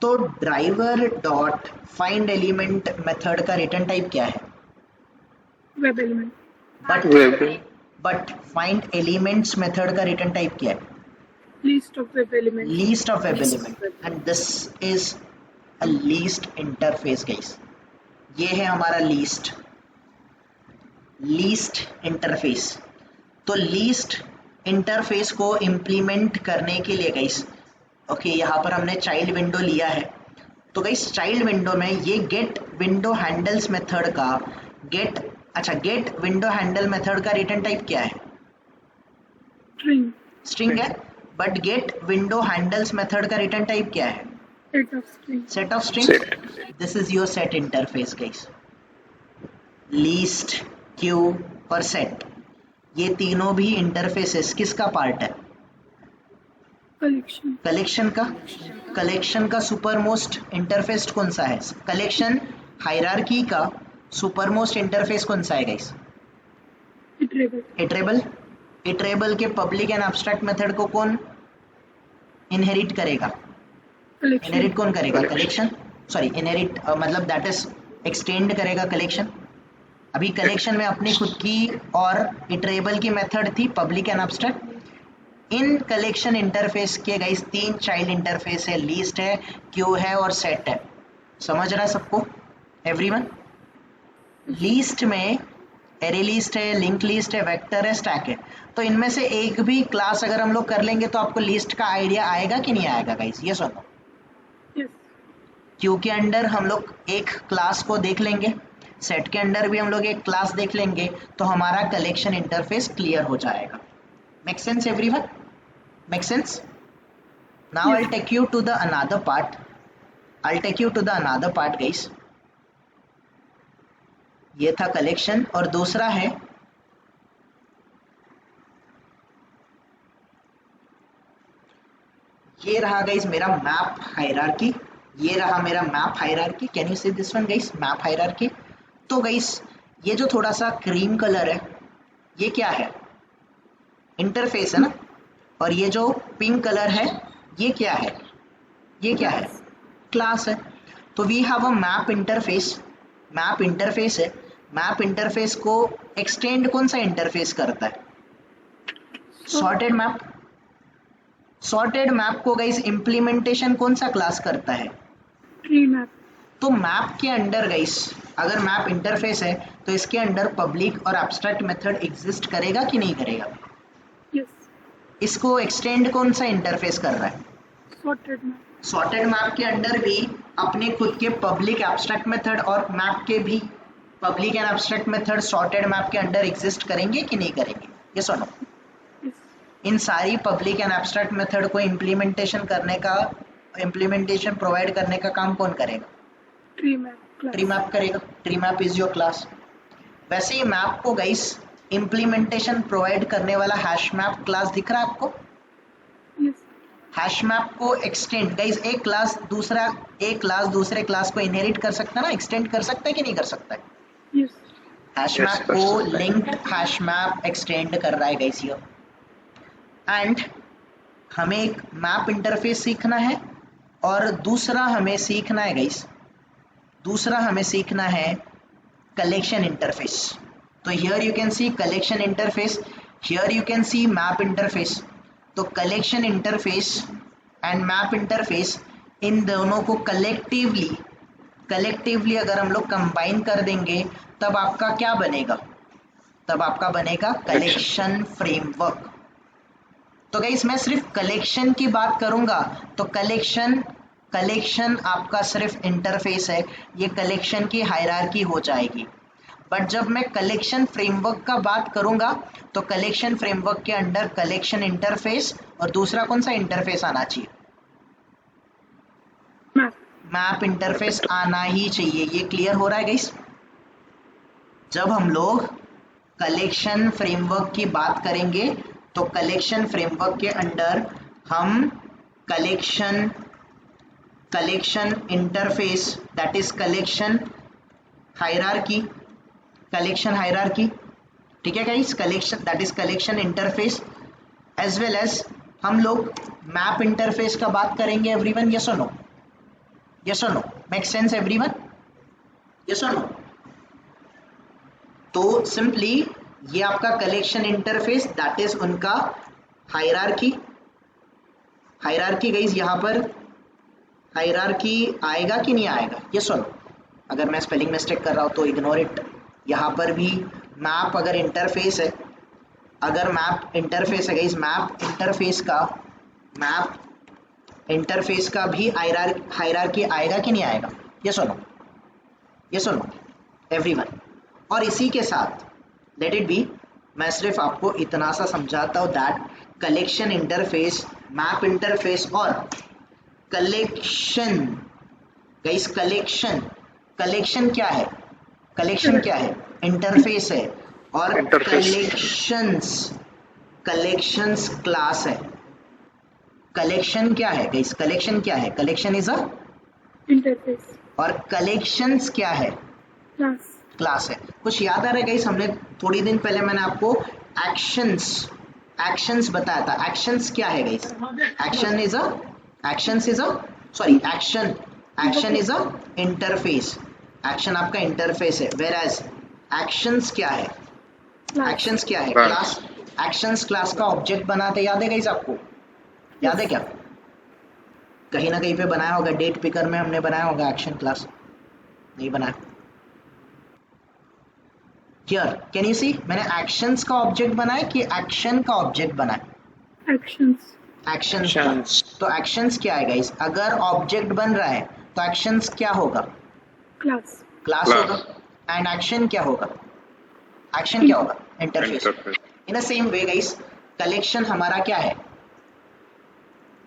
तो driver dot find element method का रिटर्न टाइप क्या है? Web element. But find elements method का रिटर्न टाइप क्या है? List of web element. List of web element, and this is a list interface guys. ये है हमारा लिस्ट इंटरफेस। तो लिस्ट इंटरफेस को इम्प्लीमेंट करने के लिए गाइस, ओके, यहाँ पर हमने चाइल्ड विंडो लिया है, तो गाइस चाइल्ड विंडो में ये गेट विंडो हैंडल्स मेथड का गेट विंडो हैंडल मेथड का रिटर्न टाइप क्या है? स्ट्रिंग है, but get window handles method का रिटर्न टाइप क्या है? Set of string. This is your set interface guys. Least, Q और सेट, ये तीनों भी इंटरफेसेस किसका पार्ट है? कलेक्शन का सुपर मोस्ट इंटरफेस कौन सा है? कलेक्शन हायरार्की का सुपर मोस्ट इंटरफेस कौन सा है गाइस? इटरेबल के पब्लिक एंड एब्स्ट्रैक्ट मेथड को कौन इनहेरिट करेगा? इनहेरिट कौन करेगा? कलेक्शन। सॉरी, इनहेरिट मतलब दैट इज एक्सटेंड करेगा कलेक्शन। अभी कलेक्शन में अपनी खुद की और इटरेबल की मेथड थी, public and abstract. In collection interface के गाइस 3 चाइल्ड इंटरफेस है, लिस्ट है, क्यू है और सेट है। समझ रहा है सबको एवरीवन? लिस्ट में एरे लिस्ट है, लिंक लिस्ट है, वेक्टर है, स्टैक है। तो इनमें से एक भी क्लास अगर हम लोग कर लेंगे तो आपको लिस्ट का आइडिया आएगा कि नहीं आएगा गाइस? ये सुनो, क्यू के अंडर हम लोग एक क्लास को देख लेंगे, सेट के अंडर भी हम लोग एक क्लास देख लेंगे, तो हमारा कलेक्शन इंटरफेस क्लियर हो जाएगा। Make sense everyone? Make sense? Now I'll take you to the another part guys। ये था कलेक्शन और दूसरा है ये रहा गाइस मेरा मैप हायरार्की। ये रहा मेरा map hierarchy. Can you see this one guys? Map hierarchy. तो गाइस ये जो थोड़ा सा क्रीम कलर है ये क्या है? इंटरफेस है ना। और ये जो पिंक कलर है ये क्या है? ये क्या है? क्लास है। तो we have a map interface. Map interface है। मैप इंटरफेस को एक्सटेंड कौन सा इंटरफेस करता है? Sorted map. सॉर्टेड मैप को गाइस इम्प्लीमेंटेशन कौन सा क्लास करता है? Tree map. तो मैप के अंडर गाइस अगर मैप इंटरफेस है तो इसके अंडर पब्लिक और एब्स्ट्रैक्ट मेथड एग्जिस्ट करेगा कि नहीं करेगा? यस। इसको एक्सटेंड कौन सा इंटरफेस कर रहा है? Sorted map. सॉर्टेड मैप के अंडर भी अपने खुद के पब्लिक एब्स्ट्रैक्ट मेथड और मैप के भी public and abstract method sorted map के अंडर एग्जिस्ट करेंगे कि नहीं करेंगे? ये सुनो, यस। इन सारी पब्लिक एंड एब्स्ट्रैक्ट मेथड को इम्प्लीमेंटेशन प्रोवाइड करने का काम कौन करेगा? Tree map class. Tree map करेगा। Tree map is your class. वैसे ही मैप को गाइस इम्प्लीमेंटेशन प्रोवाइड करने वाला हैश मैप क्लास दिख रहा है आपको? यस। हैश मैप को एक्सटेंड गाइस एक क्लास दूसरे क्लास को इनहेरिट कर सकता है ना, एक्सटेंड कर सकता है कि नहीं कर सकता है? यस। हैश Yes, मैप कर को सकता है। लिंक्ड हैश मैप एक्सटेंड कर रहा है गाइस ये। एंड हमें एक मैप इंटरफेस सीखना है और दूसरा हमें सीखना है कलेक्शन इंटरफेस। तो here you can see collection interface, here you can see map interface. तो collection interface and map interface इन दोनों को कलेक्टिवली अगर हम लोग कंबाइन कर देंगे तब आपका क्या बनेगा? तब आपका बनेगा कलेक्शन फ्रेमवर्क। तो गाइस मैं सिर्फ कलेक्शन की बात करूंगा तो कलेक्शन आपका सिर्फ इंटरफेस है, ये कलेक्शन की हायरार्की हो जाएगी। बट जब मैं कलेक्शन फ्रेमवर्क का बात करूंगा तो कलेक्शन फ्रेमवर्क के अंडर कलेक्शन इंटरफेस और दूसरा कौन सा इंटरफेस आना चाहिए? मैप। मैप इंटरफेस आना ही चाहिए। ये क्लियर हो रहा है गाइस? जब हम लोग कलेक्शन फ्रेमवर्क की बात करेंगे तो कलेक्शन फ्रेमवर्क के अंडर हम collection interface that is collection hierarchy, ठीक है guys? Collection that is collection interface as well as हम लोग मैप इंटरफेस का बात करेंगे। एवरीवन यस और नो? यस और no? Make sense everyone? Yes और नो? तो सिंपली ये आपका कलेक्शन इंटरफेस दैट इज उनका हायरार्की गाइस। यहाँ पर हायरार्की आएगा कि नहीं आएगा? ये सुनो, अगर मैं स्पेलिंग मिस्टेक कर रहा हूँ तो इग्नोर इट। यहाँ पर भी मैप अगर इंटरफेस है गाइस, मैप इंटरफेस का भी हायरार्की आएगा कि नहीं आएगा? ये सुनो एवरीवन। और इसी के साथ लेट इट बी, मैं सिर्फ आपको इतना सा समझाता हूँ that collection interface, map interface और कलेक्शन गाइस, कलेक्शन क्या है? इंटरफेस है। और कलेक्शंस क्लास है। कलेक्शन क्या है guys? Collection is a interface. और कलेक्शंस क्या है? क्लास है। कुछ याद आ रहा है गाइस? हमने थोड़ी दिन पहले मैंने आपको एक्शंस बताया था। एक्शंस क्या है guys? Action is a interface. Action आपका इंटरफेस है। वेयर एज एक्शंस क्या है? क्लास। एक्शंस क्लास का ऑब्जेक्ट बनाते याद है गाइस आपको? याद है क्या? कहीं ना कहीं पे बनाया होगा, डेट पिकर में हमने बनाया होगा एक्शन क्लास, नहीं बनाया? हियर कैन यू सी, मैंने एक्शंस का ऑब्जेक्ट बनाया कि एक्शन का ऑब्जेक्ट बनाया? एक्शंस का। तो एक्शंस क्या है गाइस? अगर ऑब्जेक्ट बन रहा है तो एक्शंस क्या होगा? क्लास होगा। एंड एक्शन क्या होगा? Interface. In the same way guys, collection हमारा क्या है?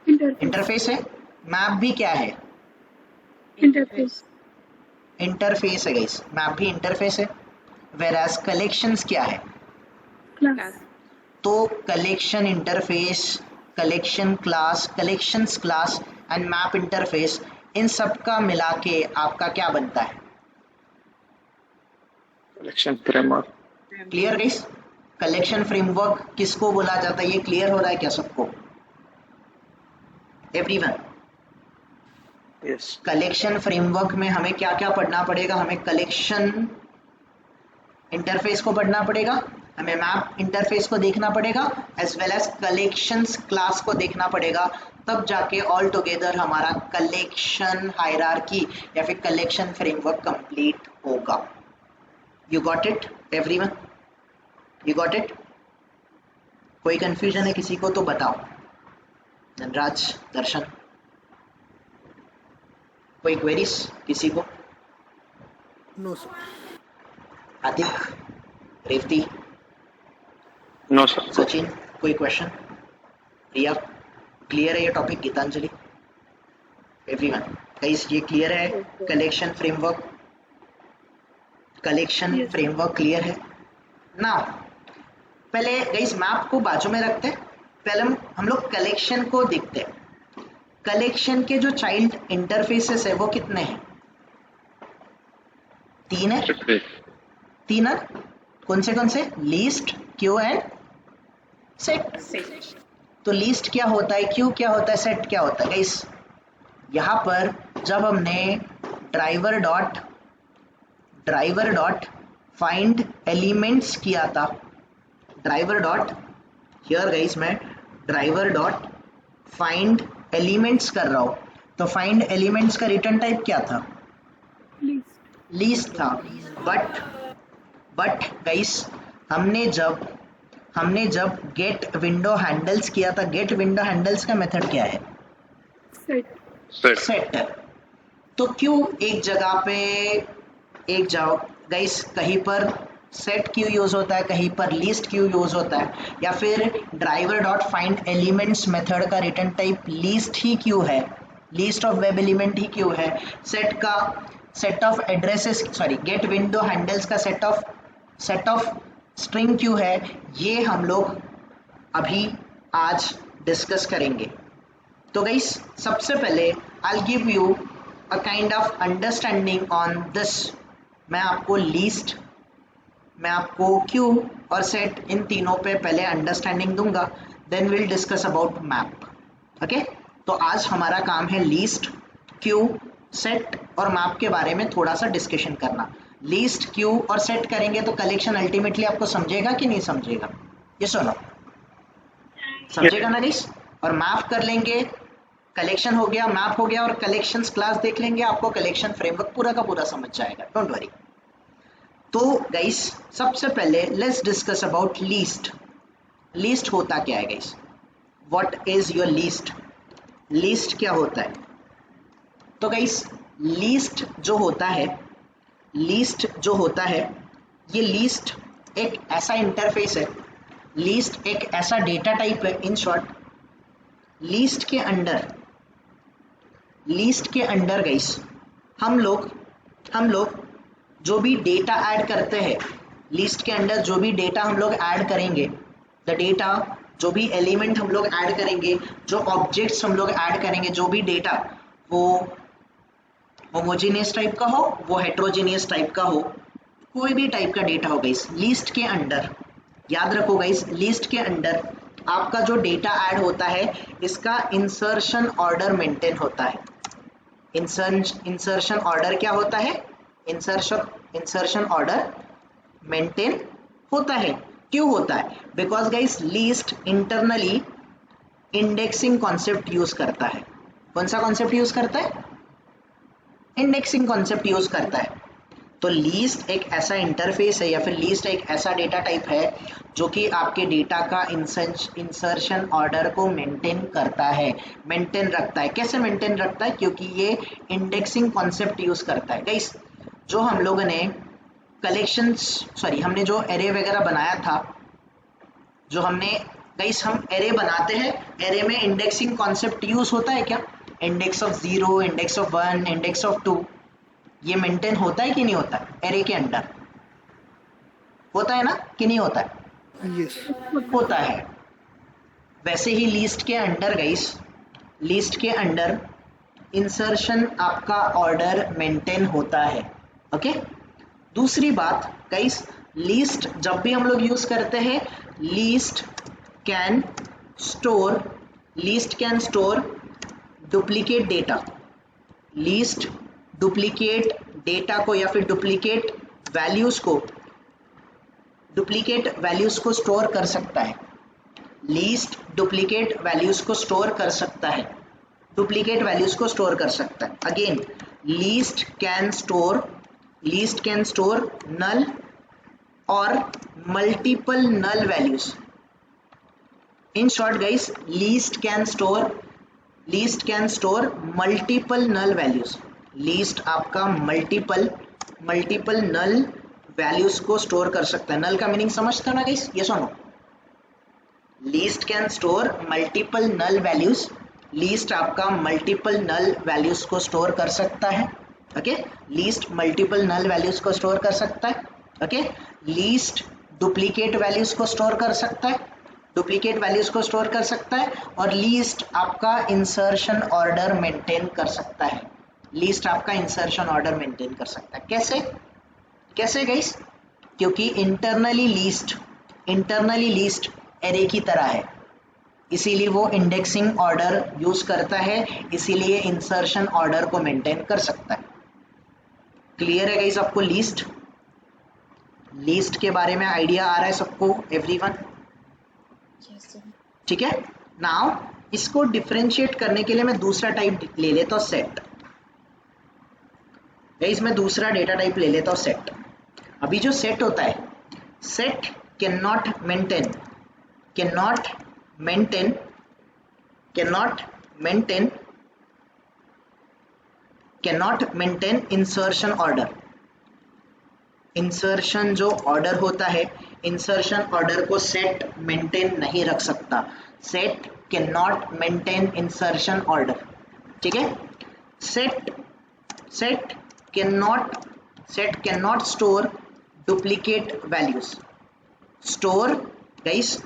इंटरफेस है। मैप भी क्या है? इंटरफेस है गाइस। मैप भी इंटरफेस है। वेराज कलेक्शंस क्या है? तो collection interface, collection class, collections class and map interface, इन सब का मिला के आपका क्या बनता है? Collection framework. Clear guys? Collection framework किसको बोला जाता है, ये क्लियर हो रहा है क्या सबको? Everyone, Yes. कलेक्शन फ्रेमवर्क में हमें क्या क्या पढ़ना पड़ेगा? हमें कलेक्शन इंटरफेस को पढ़ना पड़ेगा, हमें मैप इंटरफेस को देखना पड़ेगा, as well as collections class को देखना पड़ेगा, तब जाके ऑल टुगेदर हमारा कलेक्शन हायरार्की या फिर कलेक्शन फ्रेमवर्क कंप्लीट होगा। You got it everyone? You got it? कोई कंफ्यूजन है किसी को तो बताओ। धनराज, दर्शन, कोई क्वेरीज किसी को? No sir. Aatik, Revathi, No, sir. Sachin, कोई क्वेश्चन? रिया, क्लियर है ये टॉपिक? गीतांजलि, एवरीवन गाइस ये क्लियर है? Collection framework, collection Yes. Framework clear है ना? पहले गाइस मैप को बाजू में रखते हैं, पहले हम लोग कलेक्शन को देखते हैं। कलेक्शन के जो चाइल्ड इंटरफेसेस है वो कितने हैं? 3 है। 3 है। कौन से? Least, queue and set. तो लीस्ट क्या होता है, क्यू क्या होता है, सेट क्या होता है गाइस? यहाँ पर जब हमने ड्राइवर डॉट फाइंड एलिमेंट्स किया था, ड्राइवर डॉट हियर गाइस मैं ड्राइवर डॉट फाइंड एलिमेंट्स कर रहा हूँ, तो फाइंड एलिमेंट्स का रिटर्न टाइप क्या था? Least. लीस्ट था। बट गाइस हमने जब गेट विंडो हैंडल्स किया था, गेट विंडो हैंडल्स का मेथड क्या है? Set. सेट। तो क्यों एक जगह पे एक जाओ गाइस, कहीं पर सेट क्यू यूज होता है, कहीं पर लीस्ट क्यू यूज होता है, या फिर driver dot find elements method का रिटर्न टाइप लीस्ट ही क्यू है, लीस्ट ऑफ वेब एलिमेंट ही क्यू है। Set of addresses, sorry get window handles का सेट ऑफ स्ट्रिंग क्यू है। ये हम लोग अभी आज डिस्कस करेंगे। तो गाइस सबसे पहले I give you a kind of understanding on this. मैं आपको क्यू और सेट इन तीनों पे पहले अंडरस्टैंडिंग दूंगा, then will discuss about map. Okay, तो आज हमारा काम है लीस्ट, क्यू, सेट और मैप के बारे में थोड़ा सा डिस्कशन करना। लीस्ट, क्यू और सेट करेंगे तो कलेक्शन अल्टीमेटली आपको समझेगा कि नहीं समझेगा? ये सुनो, समझेगा ना गाइस? और मैप कर लेंगे, कलेक्शन हो गया, मैप हो गया, और कलेक्शंस क्लास देख लेंगे, आपको कलेक्शन फ्रेमवर्क पूरा का पूरा समझ जाएगा, डोंट वरी। तो गाइस सबसे पहले let's discuss about least. Least होता क्या है guys? What is your least? Least क्या होता है? तो गाइस लीस्ट जो होता है, ये लीस्ट एक ऐसा इंटरफेस है, लीस्ट एक ऐसा डेटा टाइप है। इन शॉर्ट लीस्ट के अंडर गाइस हम लोग जो भी डेटा ऐड करते हैं, लिस्ट के अंदर जो भी डेटा हम लोग ऐड करेंगे, द डेटा, जो भी एलिमेंट हम लोग ऐड करेंगे, जो ऑब्जेक्ट्स हम लोग ऐड करेंगे, जो भी डेटा, वो होमोजेनियस टाइप का हो, वो हेट्रोजेनियस टाइप का हो, कोई भी टाइप का डेटा हो गाइस, लिस्ट के अंदर, याद रखो गाइस, लिस्ट के अंदर आपका जो डेटा ऐड होता है, इसका इंसर्शन ऑर्डर मेंटेन होता है। इंसर्शन ऑर्डर क्या होता है? इंसर्शन ऑर्डर मेंटेन होता है। क्यों होता है? Because guys least internally indexing concept use करता है। कौन सा कॉन्सेप्ट यूज करता है? इंडेक्सिंग कॉन्सेप्ट यूज करता है। तो लीस्ट एक ऐसा इंटरफेस है या फिर लीस्ट एक ऐसा डेटा टाइप है जो कि आपके डेटा का इंसर्शन ऑर्डर को मेंटेन करता है, मेंटेन रखता है। कैसे मेंटेन रखता है? क्योंकि ये इंडेक्सिंग कॉन्सेप्ट यूज करता है। गाइस जो हम लोगों ने हमने जो एरे वगैरह बनाया था, जो हमने गाइस हम एरे बनाते हैं, एरे में इंडेक्सिंग कॉन्सेप्ट यूज होता है क्या? Index of 0, index of 1, index of 2, ये मेंटेन होता है कि नहीं होता है? एरे के अंदर होता है ना कि नहीं होता है? यस होता है। वैसे ही लिस्ट के अंदर गाइस, लिस्ट के अंदर इंसर्शन आपका ऑर्डर मेंटेन होता है। ओके, दूसरी बात गाइस, लीस्ट जब भी हम लोग यूज करते हैं, least can store duplicate data. Least duplicate data को या फिर डुप्लीकेट वैल्यूज को स्टोर कर सकता है। लीस्ट डुप्लीकेट वैल्यूज को स्टोर कर सकता है, डुप्लीकेट वैल्यूज को स्टोर कर सकता है। Again, list can store null और multiple null values. In short guys, list can store multiple null values. List आपका मल्टीपल नल वैल्यूज को स्टोर कर सकता है। नल का मीनिंग समझते हो ना गाइस? ये सुनो, list can store multiple null values. List आपका मल्टीपल नल वैल्यूज को स्टोर कर सकता है। Okay, list multiple null values को स्टोर कर सकता है। ओके, लीस्ट डुप्लीकेट वैल्यूज को स्टोर कर सकता है, और लीस्ट आपका इंसर्शन ऑर्डर मेंटेन कर सकता है। कैसे गाइस? क्योंकि इंटरनली लीस्ट एरे की तरह है, इसीलिए वो इंडेक्सिंग ऑर्डर यूज करता है, इसीलिए इंसर्शन ऑर्डर को मेंटेन कर सकता है। क्लियर है गाइस आपको? लीस्ट के बारे में आइडिया आ रहा है सबको, एवरीवन? ठीक है। नाउ इसको डिफरेंशिएट करने के लिए मैं दूसरा टाइप ले लेता हूँ, सेट। गाइस मैं दूसरा डेटा टाइप ले लेता हूँ, सेट। अभी जो सेट होता है, set can not maintain insertion order. Insertion जो ऑर्डर होता है, इंसर्शन ऑर्डर को सेट मेंटेन नहीं रख सकता। Set can not maintain insertion order. ठीक है। Set can not store duplicate values. Store guys,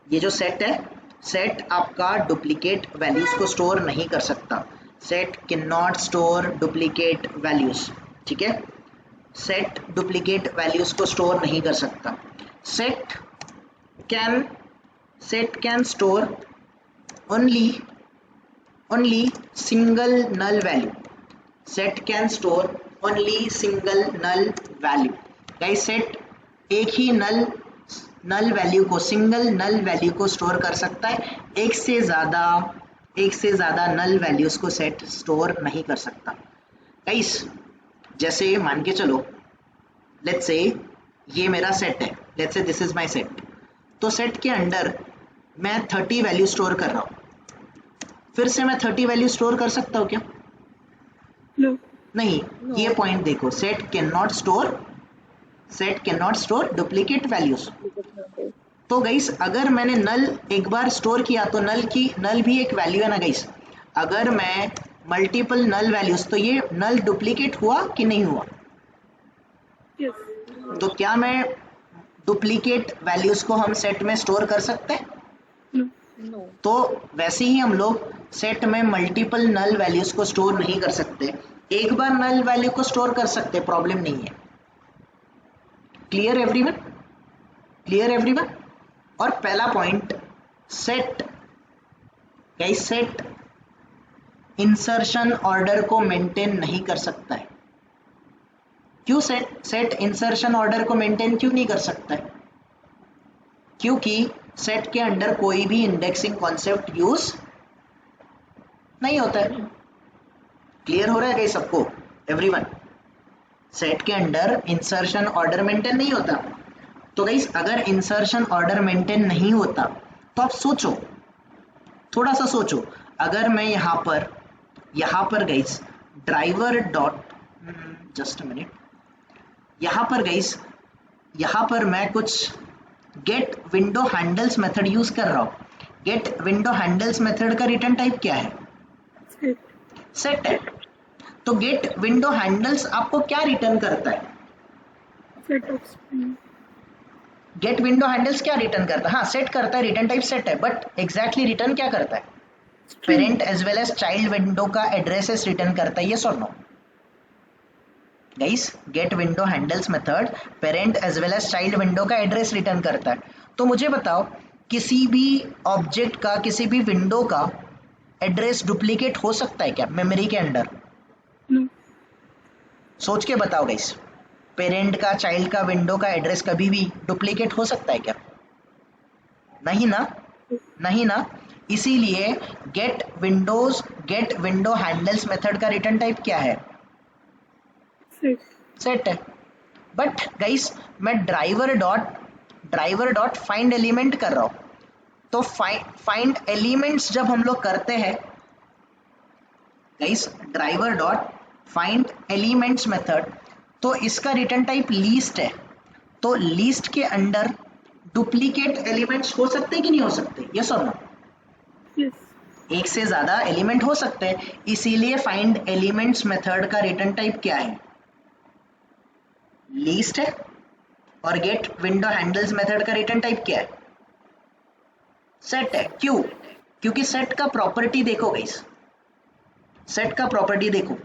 ये जो सेट है, सेट आपका डुप्लीकेट वैल्यूज को स्टोर नहीं कर सकता। Set can not store duplicate values. ठीक है, सेट डुप्लीकेट वैल्यूज को स्टोर नहीं कर सकता। Set can store only single null value. Set can store only single null value. Guys set एक ही नल वैल्यू को, सिंगल नल वैल्यू को स्टोर कर सकता है। एक से ज़्यादा नल वैल्यूज को सेट स्टोर नहीं कर सकता। गाइस जैसे मान के चलो, लेट्स से ये मेरा सेट है, लेट्स से दिस इज माय सेट। तो सेट के अंदर मैं 30 वैल्यू स्टोर कर रहा हूँ। फिर से मैं 30 वैल्यू स्टोर कर सकता हूँ क्या? No. नहीं। ये पॉइंट देखो, set can not store duplicate values. तो गाइस अगर मैंने नल एक बार स्टोर किया तो नल भी एक वैल्यू है ना गाइस। अगर मैं मल्टीपल नल वैल्यूज, तो ये नल डुप्लीकेट हुआ कि नहीं हुआ? Yes. तो क्या मैं डुप्लीकेट वैल्यूज को हम सेट में स्टोर कर सकते हैं? No. तो वैसे ही हम लोग सेट में मल्टीपल नल वैल्यूज को स्टोर नहीं कर सकते। एक बार नल वैल्यू को स्टोर कर सकते, प्रॉब्लम नहीं है। Clear everyone? और पहला पॉइंट, सेट इंसर्शन ऑर्डर को मेंटेन नहीं कर सकता है। क्यों सेट इंसर्शन ऑर्डर को मेंटेन क्यों नहीं कर सकता है? क्योंकि सेट के अंदर कोई भी इंडेक्सिंग कॉन्सेप्ट यूज नहीं होता है। क्लियर हो रहा है गाइस सबको, एवरीवन? सेट के अंदर इंसर्शन ऑर्डर मेंटेन नहीं होता। तो गाइस अगर इंसर्शन ऑर्डर मेंटेन नहीं होता तो आप सोचो, थोड़ा सा सोचो, अगर मैं यहाँ पर guys driver dot, just a minute, यहाँ पर मैं कुछ get window handles method use कर रहा हूँ। गेट विंडो हैंडल्स मेथड का रिटर्न टाइप क्या है? सेट है। तो गेट विंडो हैंडल्स आपको क्या रिटर्न करता है? Set of string. Get window handles क्या रिटर्न करता है? हाँ, सेट करता है, रिटर्न टाइप सेट है, बट एग्जैक्टली रिटर्न क्या करता है? Parent as well as child window का एड्रेसेस रिटर्न करता है। ये और no? Guys get window handles method parent as well as child window का एड्रेस रिटर्न करता है। तो मुझे बताओ किसी भी ऑब्जेक्ट का, किसी भी विंडो का एड्रेस डुप्लीकेट हो सकता है क्या मेमोरी के अंदर? No. सोच के बताओ गाइस, पेरेंट का, चाइल्ड का, विंडो का एड्रेस कभी भी डुप्लीकेट हो सकता है क्या? नहीं ना, नहीं ना। इसीलिए गेट विंडो हैंडल्स मेथड का रिटर्न टाइप क्या है? Set. सेट है। बट गाइस मैं ड्राइवर डॉट फाइंड एलिमेंट कर रहा हूं, तो फाइंड एलिमेंट्स जब हम लोग करते हैं guys, driver dot find elements method, तो इसका रिटर्न टाइप लीस्ट है। तो लीस्ट के अंदर डुप्लीकेट एलिमेंट्स हो सकते कि नहीं हो सकते? यस और नो? Yes. एक से ज्यादा एलिमेंट हो सकते हैं, इसीलिए फाइंड एलिमेंट्स मेथड का रिटर्न टाइप क्या है? लीस्ट है। और गेट विंडो हैंडल्स मेथड का रिटर्न टाइप क्या है? सेट है। क्यों? क्योंकि सेट का प्रॉपर्टी देखो गाइस, सेट का प्रॉपर्टी देखो,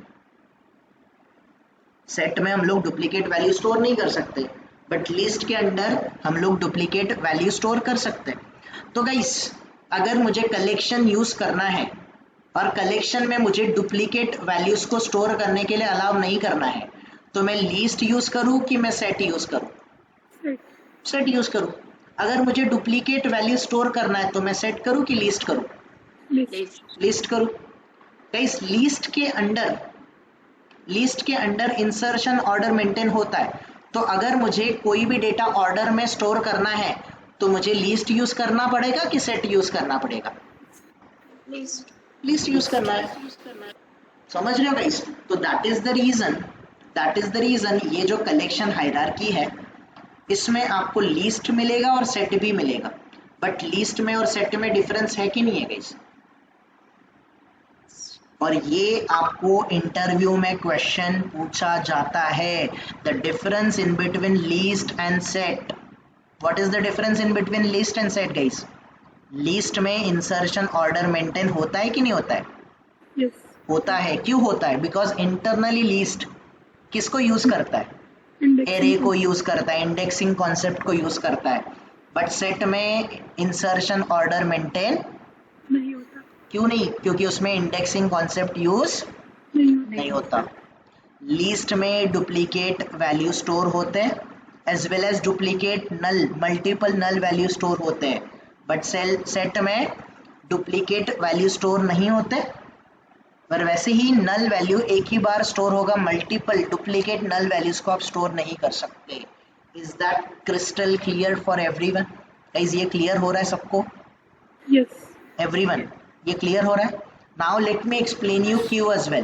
सेट में हम लोग डुप्लीकेट वैल्यू स्टोर नहीं कर सकते, बट लिस्ट के अंदर हम लोग डुप्लीकेट वैल्यू स्टोर कर सकते हैं। तो गाइस अगर मुझे कलेक्शन यूज करना है और कलेक्शन में मुझे डुप्लीकेट वैल्यूज को स्टोर करने के लिए अलाउ नहीं करना है, तो मैं लिस्ट यूज करूं कि मैं सेट यूज करूं? Set. सेट यूज करूं। अगर मुझे डुप्लीकेट वैल्यू स्टोर करना है तो मैं सेट करूं कि लिस्ट करूं? List. लिस्ट करूं। गाइस लिस्ट के अंडर इंसर्शन ऑर्डर मेंटेन होता है, तो अगर मुझे कोई भी डेटा ऑर्डर में स्टोर करना है तो मुझे लिस्ट यूज करना पड़ेगा कि सेट यूज करना पड़ेगा? लिस्ट यूज करना है। समझ रहे हो गाइस? तो दैट इज द रीजन ये जो कलेक्शन हायरार्की है इसमें आपको लिस्ट मिलेगा और सेट भी मिलेगा, बट लिस्ट में और सेट में डिफरेंस है कि नहीं है गाइस? और ये आपको इंटरव्यू में क्वेश्चन पूछा जाता है, the difference in between list and set. What is the difference in between list and set guys? List में इंसर्शन ऑर्डर मेंटेन होता है कि नहीं होता है? Yes. होता है। क्यों होता है? बिकॉज इंटरनली लिस्ट किसको यूज करता है? Indexing. एरे को यूज करता है, इंडेक्सिंग कॉन्सेप्ट को यूज करता है, बट सेट में इंसर्शन ऑर्डर मेंटेन नहीं होता. क्यों नहीं? क्योंकि उसमें इंडेक्सिंग कॉन्सेप्ट यूज नहीं होता। लिस्ट में डुप्लीकेट वैल्यू स्टोर होते हैं as well as duplicate multiple null value store होते हैं, बट सेट में डुप्लीकेट वैल्यू स्टोर नहीं होते, पर वैसे ही नल वैल्यू एक ही बार स्टोर होगा, मल्टीपल डुप्लीकेट नल वैल्यूज को आप स्टोर नहीं कर सकते। Is that crystal clear for everyone? Guys ये क्लियर हो रहा है सबको? Yes. एवरीवन ये क्लियर हो रहा है? Now let me explain you queue as well.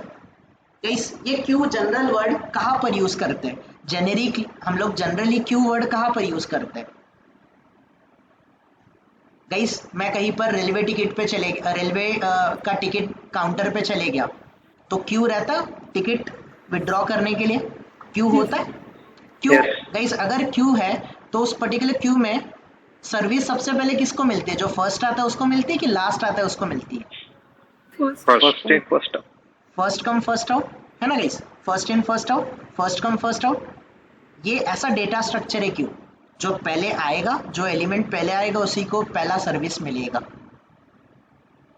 Guys ये क्यू जनरल वर्ड कहाँ पर यूज करते हैं? जेनेरिक हम लोग जनरली क्यू वर्ड कहाँ पर यूज करते हैं? गाइस मैं कहीं पर रेलवे टिकट पे रेलवे का टिकट काउंटर पे चले गया तो क्यू रहता टिकट विड्रॉ करने के लिए, क्यू होता है। क्यू गाइस अगर क्यू है तो उस पर्टिकुलर क्यू में सर्विस सबसे पहले किसको मिलती है? जो फर्स्ट आता है उसको मिलती है कि लास्ट आता है उसको मिलती है? First. First in, first out. First come first out है ना guys? First in first out, first come first out, ये ऐसा डेटा स्ट्रक्चर है क्यू। जो पहले आएगा, जो एलिमेंट पहले आएगा उसी को पहला सर्विस मिलेगा।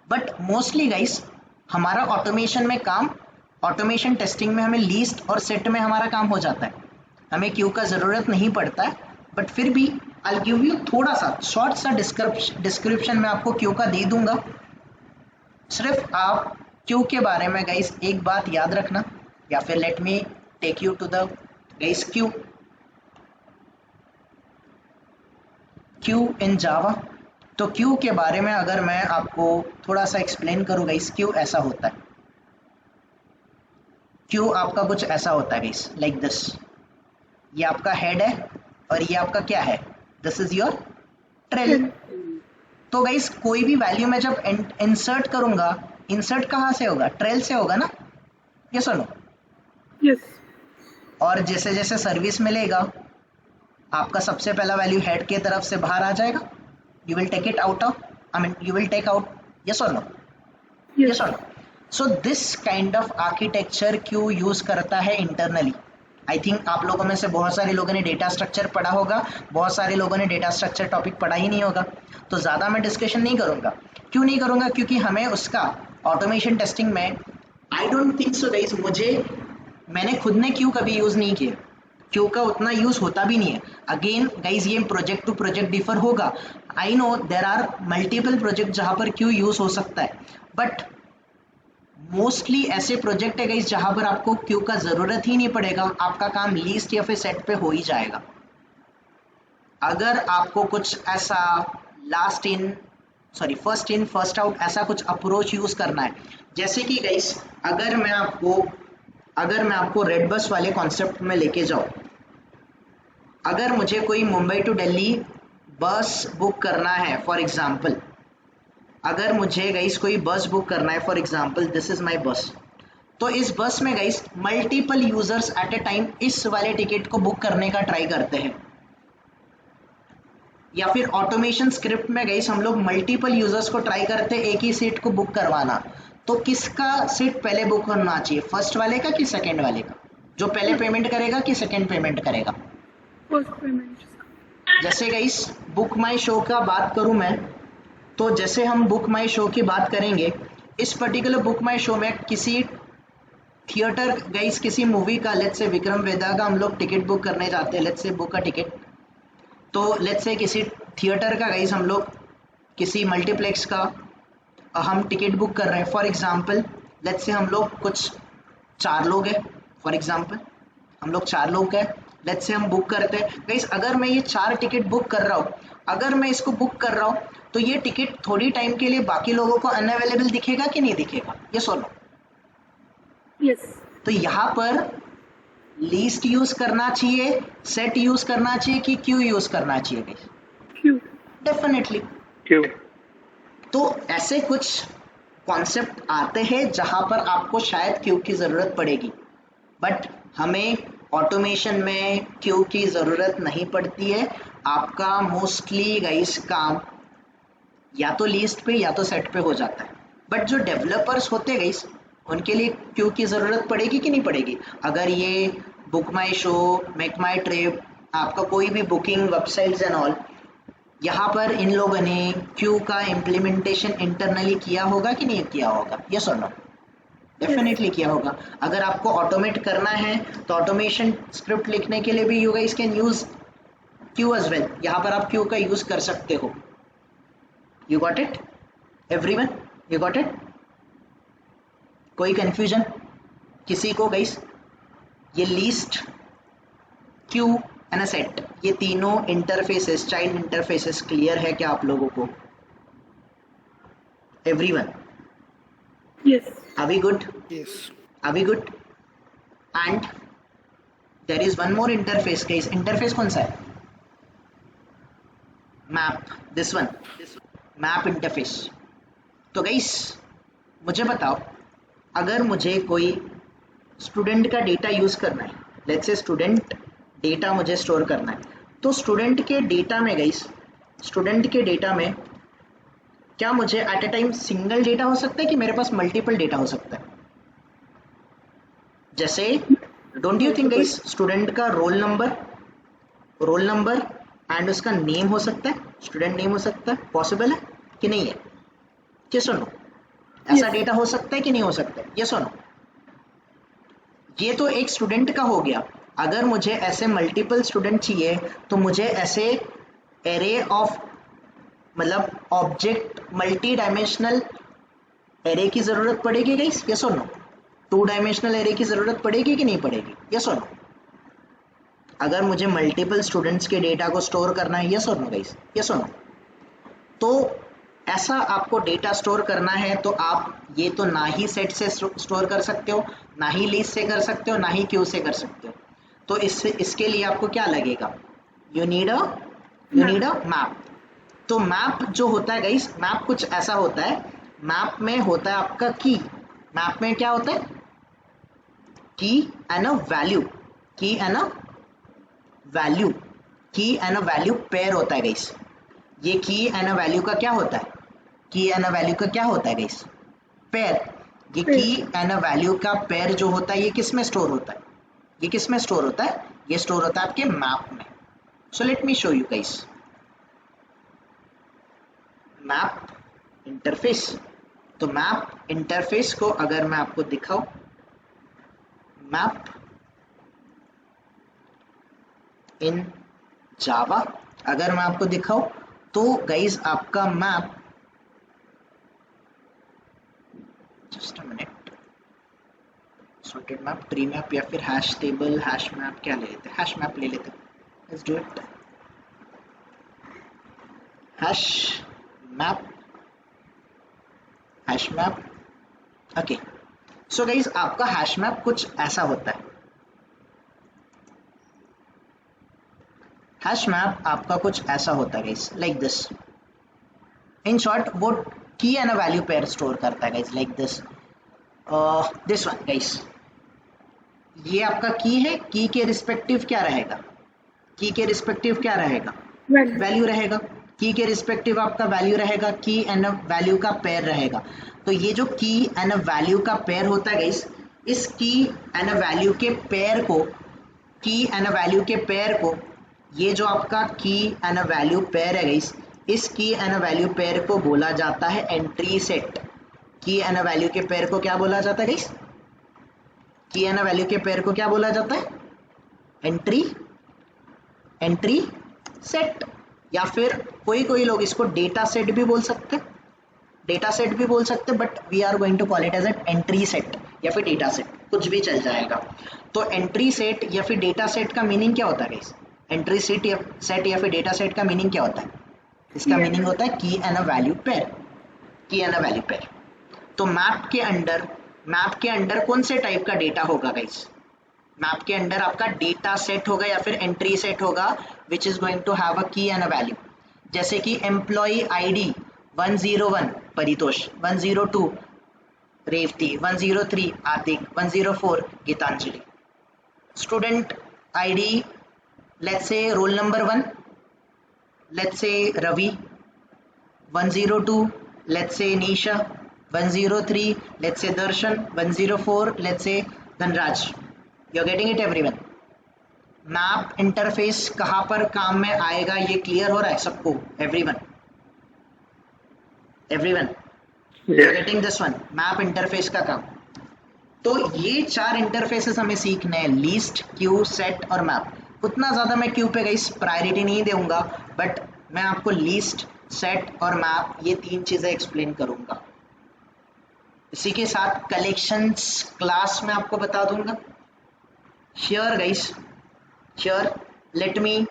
बट मोस्टली गाइस हमारा ऑटोमेशन में काम, ऑटोमेशन टेस्टिंग में हमें लीस्ट और सेट में हमारा काम हो जाता है, हमें क्यू का ज़रूरत नहीं पड़ता है। बट फिर भी आई गिव यू थोड़ा सा शॉर्ट सा डिस्क्रिप्शन में आपको क्यू का दे दूंगा। सिर्फ आप क्यू के बारे में गाइस एक बात याद रखना, या फिर let me take you to the guys queue in Java. तो क्यू के बारे में अगर मैं आपको थोड़ा सा एक्सप्लेन करूँ गाइस, क्यू ऐसा होता है। क्यू आपका कुछ ऐसा होता है गाइस, लाइक दिस। ये आपका हेड है और ये आपका क्या है? This is your trail. तो गाइस कोई भी वैल्यू में जब इंसर्ट करूंगा, इंसर्ट कहाँ से होगा? ट्रेल से होगा ना? ये सुनो। Yes. और जैसे जैसे सर्विस मिलेगा आपका सबसे पहला वैल्यू हेड के तरफ से बाहर आ जाएगा, you will take it out of, I mean you will take out. Yes और नो? Yes. यस और no? So this kind of architecture queue use करता है इंटरनली। आई थिंक आप लोगों में से बहुत सारे लोगों ने डेटा स्ट्रक्चर पढ़ा होगा, बहुत सारे लोगों ने डेटा स्ट्रक्चर टॉपिक पढ़ा ही नहीं होगा, तो ज़्यादा मैं डिस्कशन नहीं करूँगा। क्यों नहीं करूँगा? क्योंकि हमें उसका ऑटोमेशन टेस्टिंग में I don't think so guys, मैंने खुद ने क्यू कभी यूज़ नहीं किया, क्यू का उतना यूज़ होता भी नहीं है। अगेन गाइज ये प्रोजेक्ट टू प्रोजेक्ट डिफर होगा। I know there are multiple project जहाँ पर क्यू यूज़ हो सकता है, बट मोस्टली ऐसे प्रोजेक्ट है गाइस जहाँ पर आपको क्यू का ज़रूरत ही नहीं पड़ेगा, आपका काम लीस्ट या फिर सेट पे हो ही जाएगा। अगर आपको कुछ ऐसा फर्स्ट इन फर्स्ट आउट ऐसा कुछ अप्रोच यूज़ करना है, जैसे कि गाइस अगर मैं आपको रेड बस वाले कॉन्सेप्ट में लेके जाऊँ, अगर मुझे कोई मुंबई टू दिल्ली बस बुक करना है फॉर एग्जांपल, अगर मुझे गाइस कोई बस बुक करना है for example this is my bus, तो इस बस में guys multiple users at a time इस वाले टिकट को बुक करने का ट्राई करते हैं, या फिर ऑटोमेशन स्क्रिप्ट में गाइस हम लोग मल्टीपल यूजर्स को ट्राई करते हैं एक ही सीट को बुक करवाना, तो किसका सीट पहले बुक होना चाहिए, फर्स्ट वाले का कि सेकेंड वाले का? जो पहले पेमेंट करेगा कि सेकेंड पेमेंट करेगा? First payment. जैसे गाइस बुक माई शो का बात करूं मैं, तो जैसे हम बुक माई शो की बात करेंगे, इस पर्टिकुलर बुक माई शो में किसी थिएटर गाइस किसी मूवी का, लेट्स से विक्रम वेदा का हम लोग टिकट बुक करने जाते हैं, लेट्स से बुक का टिकट, तो लेट्स से किसी थिएटर का गाइस हम लोग किसी मल्टीप्लेक्स का हम टिकट बुक कर रहे हैं फॉर एग्जांपल, लेट्स से हम लोग कुछ 4 लोग हैं फॉर एग्जांपल, हम लोग 4 लोग हैं, लेट्स से हम बुक करते हैं गाइस। अगर मैं ये 4 टिकट बुक कर रहा हूँ, अगर मैं इसको बुक कर रहा हूँ तो ये टिकट थोड़ी टाइम के लिए बाकी लोगों को अनअवेलेबल दिखेगा कि नहीं दिखेगा? ये सोलो यस। तो यहाँ पर लीस्ट यूज करना चाहिए, सेट यूज करना चाहिए कि क्यू यूज करना चाहिए गाइस? क्यू। डेफिनेटली। क्यू। तो ऐसे कुछ कॉन्सेप्ट आते हैं जहां पर आपको शायद क्यू की ज़रूरत पड़ेगी, बट हमें ऑटोमेशन में क्यू की ज़रूरत नहीं पड़ती है। आपका मोस्टली गाइस काम या तो लिस्ट पे या तो सेट पे हो जाता है, बट जो डेवलपर्स होते गाइस उनके लिए क्यू की ज़रूरत पड़ेगी कि नहीं पड़ेगी? अगर ये बुक माई शो, मेक माई ट्रिप, आपका कोई भी बुकिंग वेबसाइट्स एंड ऑल, यहाँ पर इन लोगों ने क्यू का इम्प्लीमेंटेशन इंटरनली किया होगा कि नहीं किया होगा? यस और नो? डेफिनेटली किया होगा। अगर आपको ऑटोमेट करना है तो ऑटोमेशन स्क्रिप्ट लिखने के लिए भी you guys can use queue as well, यहाँ पर आप क्यू का यूज कर सकते हो। You got it everyone? You got it? कोई कंफ्यूजन किसी को गाइस? ये list, queue and a set, ये तीनों इंटरफेसेस, चाइल्ड इंटरफेसेस क्लियर है क्या आप लोगों को? Everyone? Yes. Are we good? Yes. Are we good? And there is one more interface guys. Interface कौन सा है? Map. This one. Map interface. तो guys मुझे बताओ, अगर मुझे कोई स्टूडेंट का डेटा यूज करना है, लेट्स से स्टूडेंट डेटा मुझे स्टोर करना है, तो स्टूडेंट के डेटा में गाइस, स्टूडेंट के डेटा में क्या मुझे at a time single data हो सकता है कि मेरे पास मल्टीपल डेटा हो सकता है? जैसे don't you think guys student का रोल नंबर एंड उसका नेम हो सकता है, स्टूडेंट नेम हो सकता है, पॉसिबल है कि नहीं है? यस और नो? ऐसा डेटा हो सकता है कि नहीं हो सकता है? यस और नो? ये तो एक स्टूडेंट का हो गया। अगर मुझे ऐसे मल्टीपल स्टूडेंट चाहिए तो मुझे ऐसे एरे ऑफ मतलब ऑब्जेक्ट मल्टी डायमेंशनल एरे की जरूरत पड़ेगी गाइस? यस और नो? 2 डायमेंशनल एरे की जरूरत पड़ेगी कि नहीं पड़ेगी? यस और नो? अगर मुझे मल्टीपल स्टूडेंट्स के डेटा को स्टोर करना है, यस और नो गाइस? यस और नो? तो ऐसा आपको डेटा स्टोर करना है तो आप ये तो ना ही सेट से स्टोर कर सकते हो, ना ही लिस्ट से कर सकते हो, ना ही क्यू से कर सकते हो। तो इसके लिए आपको क्या लगेगा? You need a map. तो मैप जो होता है गाइस, मैप कुछ ऐसा होता है, मैप में होता है आपका की। मैप में क्या होता है? की एंड अ वैल्यू, की एंड अ वैल्यू पेयर होता है गाइस। ये की एंड अ वैल्यू का क्या होता है? की एंड अ वैल्यू का क्या होता है गाइस? पेयर। ये की एंड अ वैल्यू का पेयर जो होता है ये किस में स्टोर होता है? ये किस में स्टोर होता है? ये स्टोर होता है आपके मैप में। So let me show you guys. Map interface, तो मैप इंटरफेस को अगर मैं आपको दिखाऊं, मैप इन जावा अगर मैं आपको दिखाऊं, तो गाइज आपका map, just a minute, sorted map, tree map या फिर हैश टेबल, हैश मैप, क्या ले लेते हैं? हैश मैप ले लेते हैं। Let's do it. Hash map, hash map. Okay, so guys आपका हैश मैप कुछ ऐसा होता है। हैश मैप आपका कुछ ऐसा होता है guys, like this. In short वो की and a value pair store करता है guys, like this. This one guys, ये आपका की है, की के रिस्पेक्टिव क्या रहेगा? की के रिस्पेक्टिव क्या रहेगा? Value. वैल्यू रहेगा। की के रिस्पेक्टिव आपका वैल्यू रहेगा, की एंड वैल्यू का पेयर रहेगा। तो ये जो की एंड वैल्यू का पेयर होता है गाइस, इस की एंड वैल्यू के पेयर को, की एंड वैल्यू के पेयर को, ये जो आपका की एंड वैल्यू पेयर है गाइस, इस की एंड वैल्यू पेयर को बोला जाता है एंट्री सेट। की एंड वैल्यू के पेयर को क्या बोला जाता है गाइस? की एंड वैल्यू के पेयर को क्या बोला जाता है? एंट्री सेट, या फिर कोई लोग इसको डेटा सेट भी बोल सकते हैं, डेटा सेट भी बोल सकते हैं, but we are going to call it as an entry set या फिर डेटा सेट, कुछ भी चल जाएगा। तो एंट्री सेट या फिर डेटा सेट का मीनिंग क्या होता है गाइस? एंट्री सेट या फिर डेटा सेट का मीनिंग क्या होता है? इसका मीनिंग होता है key and value pair, key and value pair. तो मैप के अंडर कौन से टाइप का डेटा होगा गाइस? मैप के अंडर आपका डेटा सेट होगा या फिर एंट्री सेट होगा, which is going to have a key and a value. जैसे कि employee ID 101 Paritosh, 102 Revati, 103 Atiq, 104 Geetanjali. Student ID, let's say roll number 1, let's say Ravi, 102 let's say Nisha, 103 let's say Darshan, 104 let's say Dhanraj. You are getting it everyone? Map interface कहां पर काम में आएगा, ये clear हो रहा है सबको? Everyone getting this one? Map interface का काम। तो ये 4 इंटरफेसेस हमें सीखने हैं, लीस्ट, क्यू, सेट और मैप। उतना ज्यादा मैं क्यू पे गाइस प्रायोरिटी नहीं दूंगा, बट मैं आपको लीस्ट, सेट और मैप, ये 3 चीजें एक्सप्लेन करूंगा। इसी के साथ कलेक्शंस क्लास में आपको बता दूंगा। Sure guys, sure? Let me,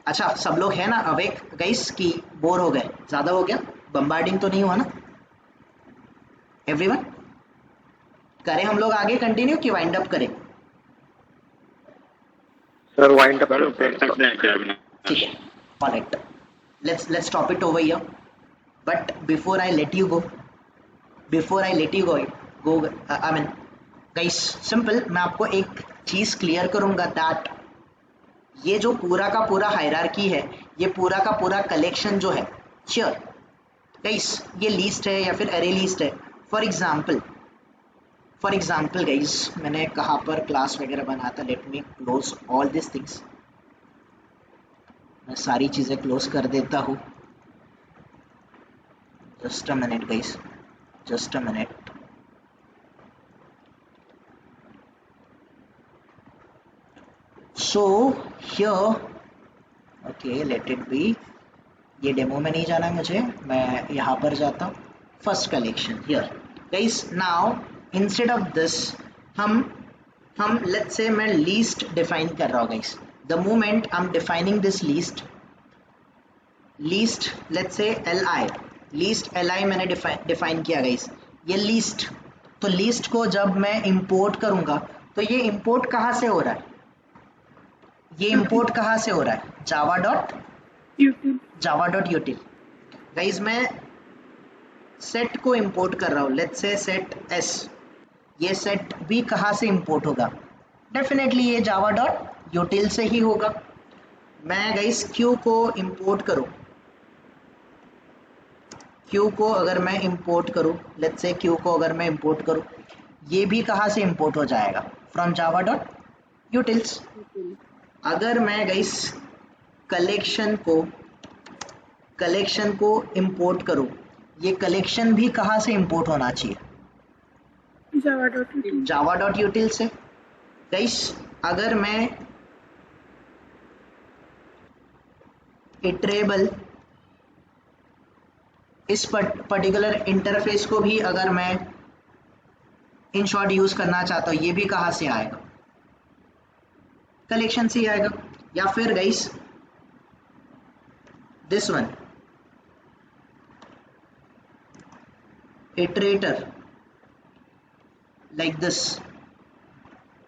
अच्छा सब लोग है ना अवेक गाइस की बोर हो गए? ज्यादा हो गया? बम्बार्डिंग तो नहीं हुआ ना एवरीवन? करें हम लोग आगे कंटिन्यू कि वाइंड अप करें? सर वाइंड अप ठीक है, alright, let's stop it over here. But before I let you go, I mean guys, simple, मैं आपको एक चीज क्लियर करूंगा, दैट ये जो पूरा का पूरा हायरार्की है, ये पूरा का पूरा कलेक्शन जो है, श्योर गाइस, ये लिस्ट है या फिर एरे लिस्ट है। फॉर एग्जाम्पल गाइस, मैंने कहाँ पर क्लास वगैरह बनाया था? Let me close all this things. मैं सारी चीजें क्लोज कर देता हूँ। Just a minute guys, just a minute. So here, okay let it B, ये डेमो में नहीं जाना है मुझे, मैं यहाँ पर जाता हूँ। First collection here guys. Now instead of this हम लेट्स से मैं लीस्ट डिफाइन कर रहा हूँ guys. The moment I am defining this least let's say least li मैंने डिफाइन किया गाइस, ये लीस्ट। तो लीस्ट को जब मैं इंपोर्ट करूंगा, तो ये इंपोर्ट कहाँ से हो रहा है? ये इंपोर्ट कहाँ से हो रहा है? java.util guys. मैं सेट को इंपोर्ट कर रहा हूँ, लेट्स से सेट s। ये सेट भी कहाँ से इंपोर्ट होगा? डेफिनेटली ये java.util से ही होगा। मैं गाइज क्यू को इंपोर्ट करूँ, क्यू को अगर मैं इंपोर्ट करूँ, लेट्स से क्यू को अगर मैं इंपोर्ट करूँ, ये भी कहाँ से इंपोर्ट हो जाएगा? From Java dot utils. अगर मैं गाइस कलेक्शन को इंपोर्ट करूं, ये कलेक्शन भी कहाँ से इंपोर्ट होना चाहिए? Java.util. जावा डॉट यूटिल से। गाइस अगर मैं इटरेबल इस पर्टिकुलर इंटरफेस को भी अगर मैं इन शॉर्ट यूज करना चाहता हूँ, ये भी कहाँ से आएगा? कलेक्शन से ही आएगा। या फिर guys this one iterator like this,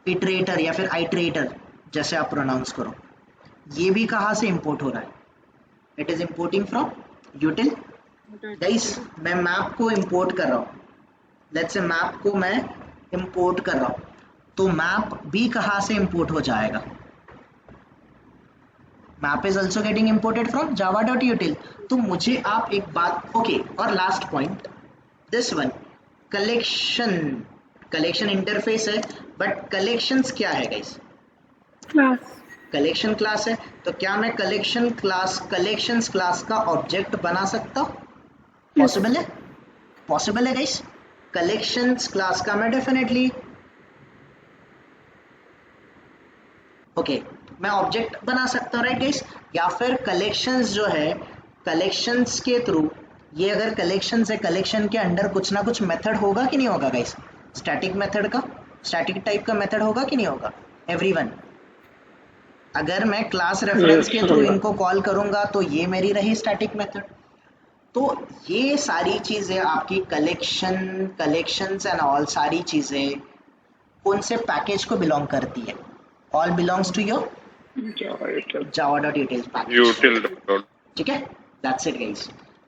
iterator या फिर आइटरेटर जैसे आप प्रोनाउंस करो, ये भी कहाँ से इंपोर्ट हो रहा है? It is importing from यूटिल। Guys मैं मैप को इंपोर्ट कर रहा हूँ, लेट्स से मैप को मैं इंपोर्ट कर रहा हूँ, तो मैप भी कहाँ से इंपोर्ट हो जाएगा? Map is also getting imported from Java dot यूटिल। तो मुझे आप एक बात, ओके, और last point this one, collection interface है, बट कलेक्शंस क्या है गाइस? Class. कलेक्शन क्लास है, तो क्या मैं कलेक्शंस क्लास का ऑब्जेक्ट बना सकता हूँ? पॉसिबल है? पॉसिबल है गाइस। कलेक्शंस क्लास का मैं डेफिनेटली ओके मैं ऑब्जेक्ट बना सकता हूँ, राइट गाइस। या फिर कलेक्शंस जो है, कलेक्शंस के थ्रू, ये अगर कलेक्शंस है, कलेक्शन के अंडर कुछ ना कुछ मेथड होगा कि नहीं होगा गाइस? स्टैटिक मेथड का, स्टैटिक टाइप का मेथड होगा कि नहीं होगा? एवरीवन, अगर मैं क्लास रेफरेंस के थ्रू इनको कॉल करूंगा तो ये मेरी रही स्टैटिक मेथड। तो ये सारी चीजें आपकी कलेक्शंस एंड ऑल सारी चीजें कौन से पैकेज को बिलोंग करती है? All belongs to your java.utils package. Util. ठीक है, that's it guys,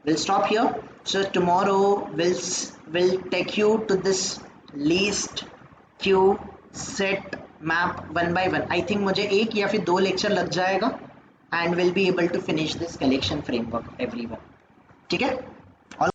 we'll stop here. So tomorrow we'll take you to this list, queue, set, map one by one. I think मुझे एक या फिर 2 lecture लग जाएगा and we'll be able to finish this collection framework everyone. ठीक है?